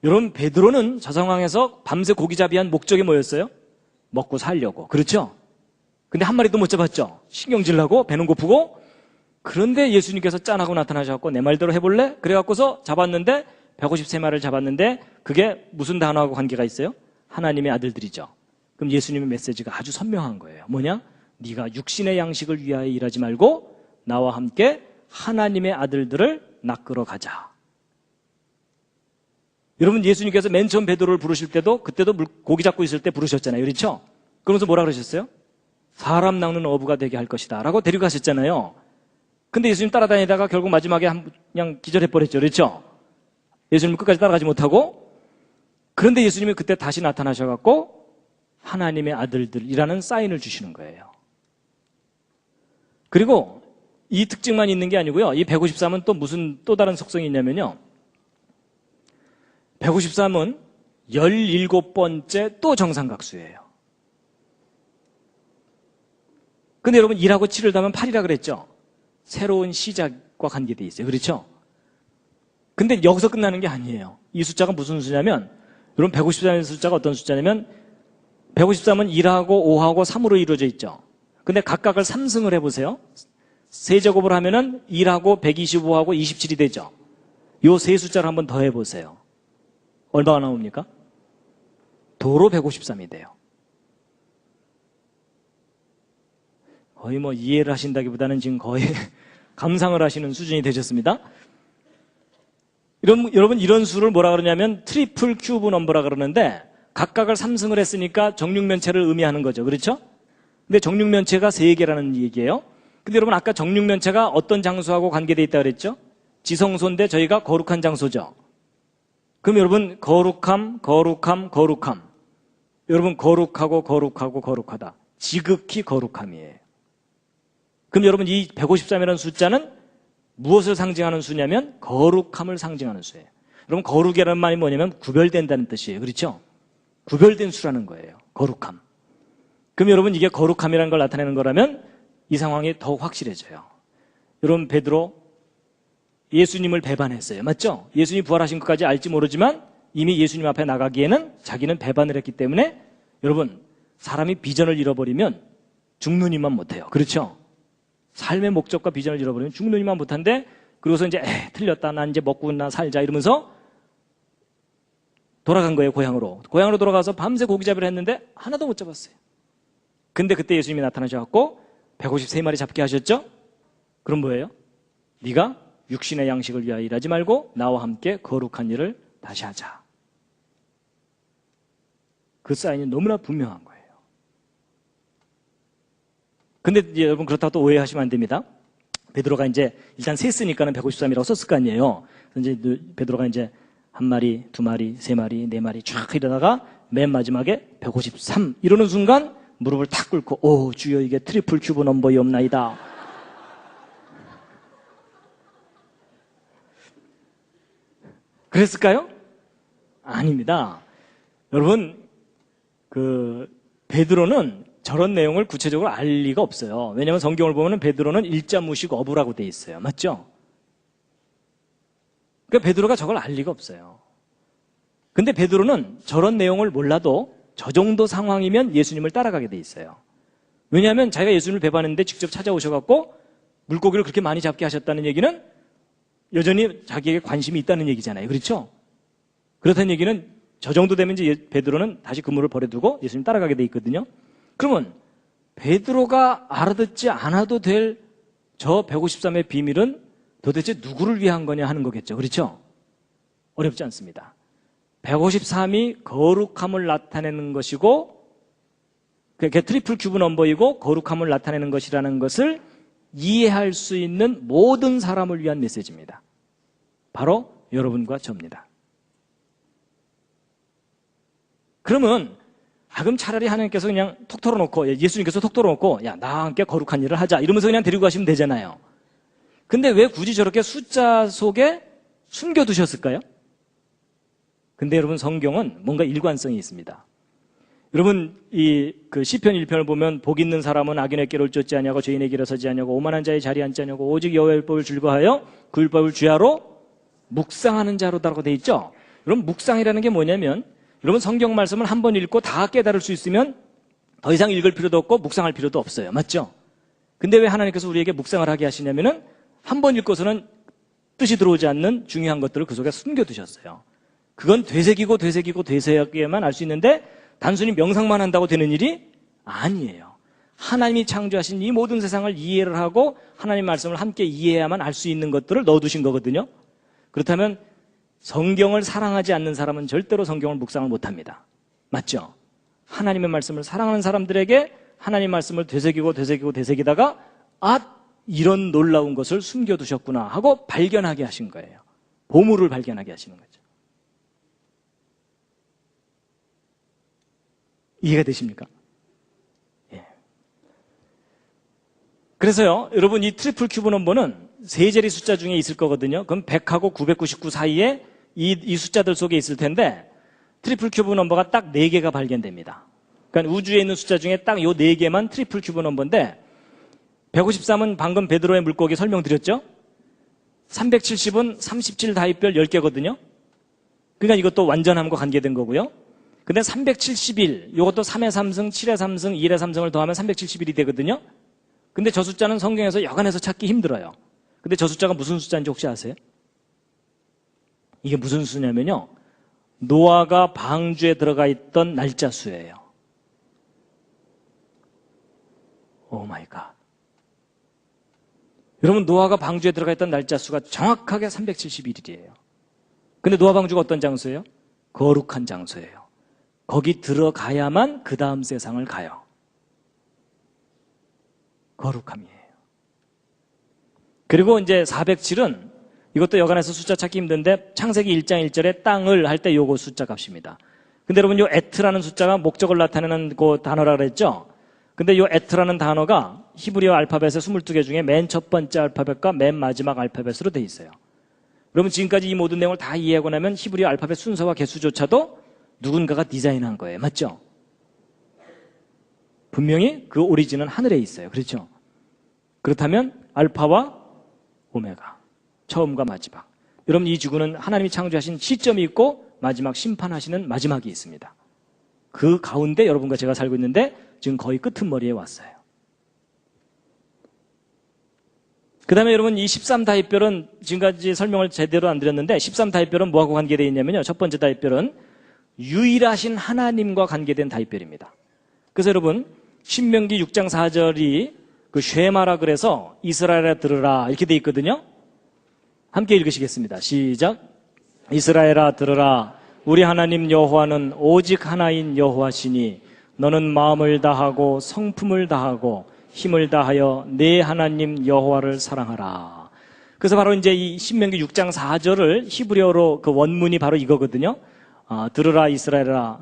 여러분 베드로는 저 상황에서 밤새 고기잡이한 목적이 뭐였어요? 먹고 살려고. 그렇죠? 근데 한 마리도 못 잡았죠. 신경질 나고 배는 고프고. 그런데 예수님께서 짠하고 나타나셔서 내 말대로 해볼래? 그래갖고서 잡았는데 153마리를 잡았는데 그게 무슨 단어하고 관계가 있어요? 하나님의 아들들이죠. 그럼 예수님의 메시지가 아주 선명한 거예요. 뭐냐? 네가 육신의 양식을 위하여 일하지 말고 나와 함께 하나님의 아들들을 낚으러 가자. 여러분 예수님께서 맨 처음 베드로를 부르실 때도 그때도 고기 잡고 있을 때 부르셨잖아요. 그렇죠? 그러면서 뭐라 그러셨어요? 사람 낚는 어부가 되게 할 것이다 라고 데려가셨잖아요. 근데 예수님 따라다니다가 결국 마지막에 그냥 기절해버렸죠. 그렇죠? 예수님은 끝까지 따라가지 못하고. 그런데 예수님이 그때 다시 나타나셔갖고 하나님의 아들들이라는 사인을 주시는 거예요. 그리고 이 특징만 있는 게 아니고요, 이 153은 또 무슨 또 다른 속성이 있냐면요, 153은 17번째 또 정삼각수예요. 근데 여러분 1하고 7을 더하면 8이라 그랬죠? 새로운 시작과 관계되어 있어요. 그렇죠? 근데 여기서 끝나는 게 아니에요. 이 숫자가 무슨 숫자냐면, 여러분 153이라는 숫자가 어떤 숫자냐면 153은 1하고 5하고 3으로 이루어져 있죠. 근데 각각을 3승을 해보세요. 세제곱을 하면은 1하고 125하고 27이 되죠. 요 세 숫자를 한번 더 해보세요. 얼마가 나옵니까? 도로 153이 돼요. 거의 뭐 이해를 하신다기보다는 지금 거의 감상을 하시는 수준이 되셨습니다. 여러분 이런 수를 뭐라 그러냐면 트리플 큐브 넘버라 그러는데 각각을 3승을 했으니까 정육면체를 의미하는 거죠. 그렇죠? 근데 정육면체가 3개라는 얘기예요. 근데 여러분 아까 정육면체가 어떤 장소하고 관계되어 있다고 그랬죠? 지성소인데 저희가 거룩한 장소죠. 그럼 여러분 거룩함, 거룩함, 거룩함. 여러분 거룩하고 거룩하고 거룩하다. 지극히 거룩함이에요. 그럼 여러분 이 153이라는 숫자는 무엇을 상징하는 수냐면 거룩함을 상징하는 수예요. 여러분 거룩이라는 말이 뭐냐면 구별된다는 뜻이에요. 그렇죠? 구별된 수라는 거예요. 거룩함. 그럼 여러분 이게 거룩함이라는 걸 나타내는 거라면 이 상황이 더욱 확실해져요. 여러분 베드로 예수님을 배반했어요. 맞죠? 예수님이 부활하신 것까지 알지 모르지만 이미 예수님 앞에 나가기에는 자기는 배반을 했기 때문에 여러분 사람이 비전을 잃어버리면 죽는 이만 못해요. 그렇죠? 삶의 목적과 비전을 잃어버리면 죽는 이만 못한데, 그러고서 이제 틀렸다, 난 이제 먹고나 살자 이러면서 돌아간 거예요. 고향으로 돌아가서 밤새 고기잡이를 했는데 하나도 못 잡았어요. 근데 그때 예수님이 나타나셔서 153마리 잡게 하셨죠? 그럼 뭐예요? 네가 육신의 양식을 위하여 일하지 말고 나와 함께 거룩한 일을 다시 하자. 그 사인이 너무나 분명한 거예요. 근데 여러분 그렇다고 또 오해하시면 안 됩니다. 베드로가 이제 일단 셌으니까는 153이라고 썼을 거 아니에요. 이제 베드로가 이제 한 마리, 두 마리, 세 마리, 네 마리 쫙 이러다가 맨 마지막에 153 이러는 순간 무릎을 탁 꿇고 오 주여 이게 트리플 큐브 넘버이옵나이다. 그랬을까요? 아닙니다. 여러분 베드로는 저런 내용을 구체적으로 알 리가 없어요. 왜냐하면 성경을 보면 베드로는 일자무식 어부라고 돼 있어요. 맞죠? 그러니까 베드로가 저걸 알 리가 없어요. 근데 베드로는 저런 내용을 몰라도 저 정도 상황이면 예수님을 따라가게 돼 있어요. 왜냐하면 자기가 예수님을 배반했는데 직접 찾아오셔갖고 물고기를 그렇게 많이 잡게 하셨다는 얘기는 여전히 자기에게 관심이 있다는 얘기잖아요. 그렇죠? 그렇다는 얘기는 저 정도 되면 이제 베드로는 다시 그물을 버려두고 예수님 따라가게 돼 있거든요. 그러면 베드로가 알아듣지 않아도 될 저 153의 비밀은 도대체 누구를 위한 거냐 하는 거겠죠. 그렇죠? 어렵지 않습니다. 153이 거룩함을 나타내는 것이고 그게 트리플 큐브 넘버이고 거룩함을 나타내는 것이라는 것을 이해할 수 있는 모든 사람을 위한 메시지입니다. 바로 여러분과 저입니다. 그러면 그럼 차라리 하나님께서 그냥 톡 털어놓고 예수님께서 톡 털어놓고 야 나와 함께 거룩한 일을 하자 이러면서 그냥 데리고 가시면 되잖아요. 근데 왜 굳이 저렇게 숫자 속에 숨겨두셨을까요? 근데 여러분 성경은 뭔가 일관성이 있습니다. 여러분 그 시편 1편을 보면 복 있는 사람은 악인의 길을 쫓지 아니하고 죄인의 길에 서지 아니하고 오만한 자의 자리에 앉지 아니하고 오직 여호와의 율법을 즐거워하여 그 율법을 주야로 묵상하는 자로다라고 돼 있죠. 여러분 묵상이라는 게 뭐냐면 여러분 성경 말씀을 한 번 읽고 다 깨달을 수 있으면 더 이상 읽을 필요도 없고 묵상할 필요도 없어요. 맞죠? 근데 왜 하나님께서 우리에게 묵상을 하게 하시냐면은 한 번 읽고서는 뜻이 들어오지 않는 중요한 것들을 그 속에 숨겨두셨어요. 그건 되새기기만 알 수 있는데 단순히 명상만 한다고 되는 일이 아니에요. 하나님이 창조하신 이 모든 세상을 이해를 하고 하나님 말씀을 함께 이해해야만 알 수 있는 것들을 넣어두신 거거든요. 그렇다면 성경을 사랑하지 않는 사람은 절대로 성경을 묵상을 못합니다. 맞죠? 하나님의 말씀을 사랑하는 사람들에게 하나님 말씀을 되새기다가 이런 놀라운 것을 숨겨두셨구나 하고 발견하게 하신 거예요. 보물을 발견하게 하시는 거죠. 이해가 되십니까? 예. 그래서요, 여러분 이 트리플 큐브 넘버는 세 자리 숫자 중에 있을 거거든요. 그럼 100하고 999 사이에 이 숫자들 속에 있을 텐데 트리플 큐브 넘버가 딱 4개가 발견됩니다. 그러니까 우주에 있는 숫자 중에 딱 요 4개만 트리플 큐브 넘버인데 153은 방금 베드로의 물고기 설명드렸죠? 370은 37 다입별 10개거든요. 그러니까 이것도 완전함과 관계된 거고요. 근데 371, 이것도 3의 3승, 7의 3승, 1의 3승을 더하면 371이 되거든요. 근데 저 숫자는 성경에서 여간해서 찾기 힘들어요. 근데 저 숫자가 무슨 숫자인지 혹시 아세요? 이게 무슨 수냐면요. 노아가 방주에 들어가 있던 날짜 수예요. 오 마이 갓. 여러분 노아가 방주에 들어가 있던 날짜 수가 정확하게 371일이에요. 근데 노아 방주가 어떤 장소예요? 거룩한 장소예요. 거기 들어가야만 그 다음 세상을 가요. 거룩함이에요. 그리고 이제 407은 이것도 여간해서 숫자 찾기 힘든데 창세기 1장 1절에 땅을 할 때 요거 숫자 값입니다. 근데 여러분 요 에트라는 숫자가 목적을 나타내는 그 단어라 그랬죠? 근데 요 에트라는 단어가 히브리어 알파벳의 22개 중에 맨 첫 번째 알파벳과 맨 마지막 알파벳으로 돼 있어요. 여러분 지금까지 이 모든 내용을 다 이해하고 나면 히브리어 알파벳 순서와 개수조차도 누군가가 디자인한 거예요. 맞죠? 분명히 그 오리진은 하늘에 있어요. 그렇죠? 그렇다면 알파와 오메가, 처음과 마지막. 여러분 이 지구는 하나님이 창조하신 시점이 있고 마지막 심판하시는 마지막이 있습니다. 그 가운데 여러분과 제가 살고 있는데 지금 거의 끄트머리에 왔어요. 그 다음에 여러분 이 13다입별은 지금까지 설명을 제대로 안 드렸는데 13다입별은 뭐하고 관계되어 있냐면요. 첫 번째 다입별은 유일하신 하나님과 관계된 다입별입니다. 그래서 여러분 신명기 6장 4절이 그 쉐마라 그래서 이스라엘아 들으라 이렇게 돼 있거든요. 함께 읽으시겠습니다. 시작. 이스라엘아 들으라 우리 하나님 여호와는 오직 하나인 여호와시니 너는 마음을 다하고 성품을 다하고 힘을 다하여 내 하나님 여호와를 사랑하라. 그래서 바로 이제 이 신명기 6장 4절을 히브리어로 그 원문이 바로 이거거든요. 들으라 이스라엘아,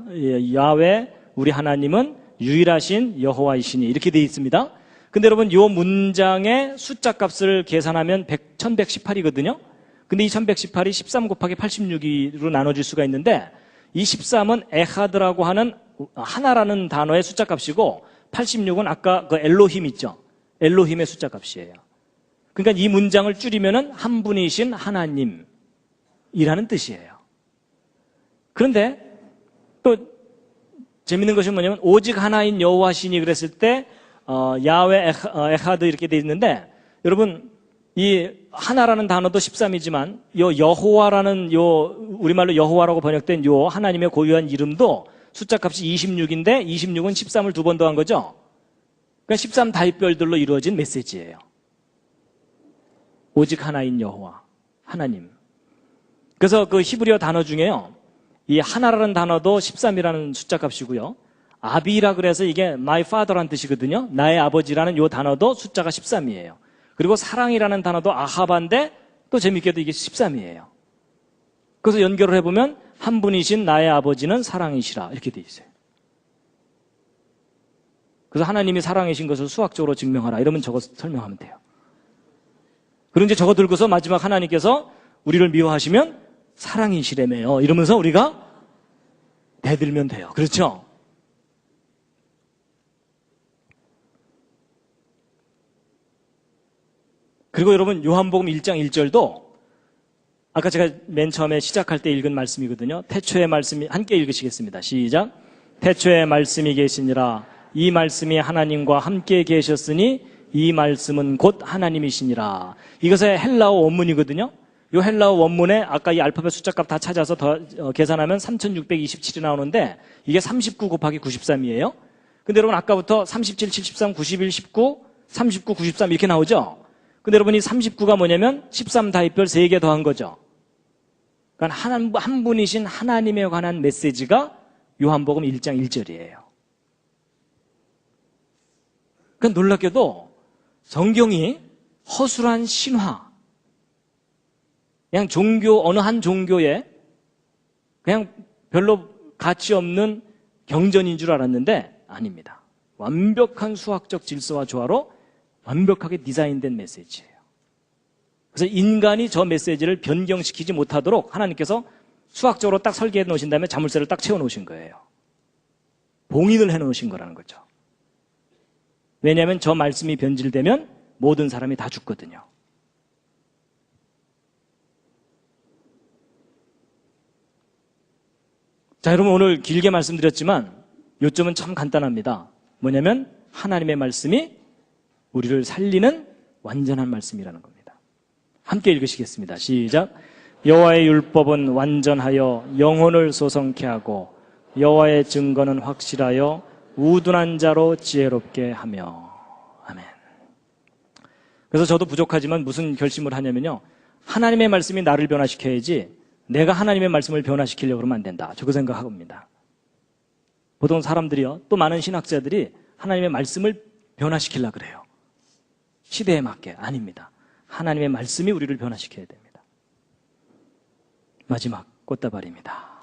야훼 우리 하나님은 유일하신 여호와이시니, 이렇게 되어 있습니다. 근데 여러분, 이 문장의 숫자 값을 계산하면 1118이거든요. 근데 이 1118이 13 곱하기 86으로 나눠질 수가 있는데, 이 13은 에하드라고 하는 하나라는 단어의 숫자 값이고, 86은 아까 그 엘로힘 있죠? 엘로힘의 숫자 값이에요. 그러니까 이 문장을 줄이면은 한 분이신 하나님이라는 뜻이에요. 그런데 또 재밌는 것이 뭐냐면, 오직 하나인 여호와시니 그랬을 때 야훼 에하드 이렇게 돼 있는데, 여러분 이 하나라는 단어도 13이지만 요 여호와라는 우리말로 여호와라고 번역된 요 하나님의 고유한 이름도 숫자 값이 26인데 26은 13을 두 번 더한 거죠. 그러니까 13 다윗별들로 이루어진 메시지예요. 오직 하나인 여호와, 하나님. 그래서 그 히브리어 단어 중에요, 이 하나라는 단어도 13이라는 숫자 값이고요, 아비라 그래서 이게 my father라는 뜻이거든요. 나의 아버지라는 요 단어도 숫자가 13이에요. 그리고 사랑이라는 단어도 아하바인데 또 재밌게도 이게 13이에요. 그래서 연결을 해보면 한 분이신 나의 아버지는 사랑이시라, 이렇게 돼 있어요. 그래서 하나님이 사랑이신 것을 수학적으로 증명하라, 이러면 저거 설명하면 돼요. 그리고 이제 저거 들고서 마지막 하나님께서 우리를 미워하시면 사랑이시래매요, 이러면서 우리가 대들면 돼요. 그렇죠? 그리고 여러분, 요한복음 1장 1절도 아까 제가 맨 처음에 시작할 때 읽은 말씀이거든요. 태초의 말씀이, 함께 읽으시겠습니다. 시작. 태초의 말씀이 계시니라. 이 말씀이 하나님과 함께 계셨으니 이 말씀은 곧 하나님이시니라. 이것의 헬라어 원문이거든요. 이 헬라어 원문에 아까 이 알파벳 숫자값 다 찾아서 계산하면 3627이 나오는데, 이게 39 곱하기 93이에요. 근데 여러분, 아까부터 37, 73, 91, 19, 39, 93 이렇게 나오죠? 근데 여러분, 이 39가 뭐냐면 13 다윗별 3개 더한 거죠. 그러니까 한 분이신 하나님에 관한 메시지가 요한복음 1장 1절이에요. 그러니까 놀랍게도 성경이 허술한 신화, 그냥 어느 한 종교에 그냥 별로 가치 없는 경전인 줄 알았는데 아닙니다. 완벽한 수학적 질서와 조화로 완벽하게 디자인된 메시지예요. 그래서 인간이 저 메시지를 변경시키지 못하도록 하나님께서 수학적으로 딱 설계해 놓으신 다음에 자물쇠를 딱 채워 놓으신 거예요. 봉인을 해 놓으신 거라는 거죠. 왜냐하면 저 말씀이 변질되면 모든 사람이 다 죽거든요. 자, 여러분, 오늘 길게 말씀드렸지만 요점은 참 간단합니다. 뭐냐면 하나님의 말씀이 우리를 살리는 완전한 말씀이라는 겁니다. 함께 읽으시겠습니다. 시작. 여호와의 율법은 완전하여 영혼을 소성케 하고 여호와의 증거는 확실하여 우둔한 자로 지혜롭게 하며. 아멘. 그래서 저도 부족하지만 무슨 결심을 하냐면요, 하나님의 말씀이 나를 변화시켜야지 내가 하나님의 말씀을 변화시키려고 그러면 안 된다, 저그 생각합니다. 보통 사람들이요, 또 많은 신학자들이 하나님의 말씀을 변화시키려고 그래요. 시대에 맞게. 아닙니다. 하나님의 말씀이 우리를 변화시켜야 됩니다. 마지막 꽃다발입니다.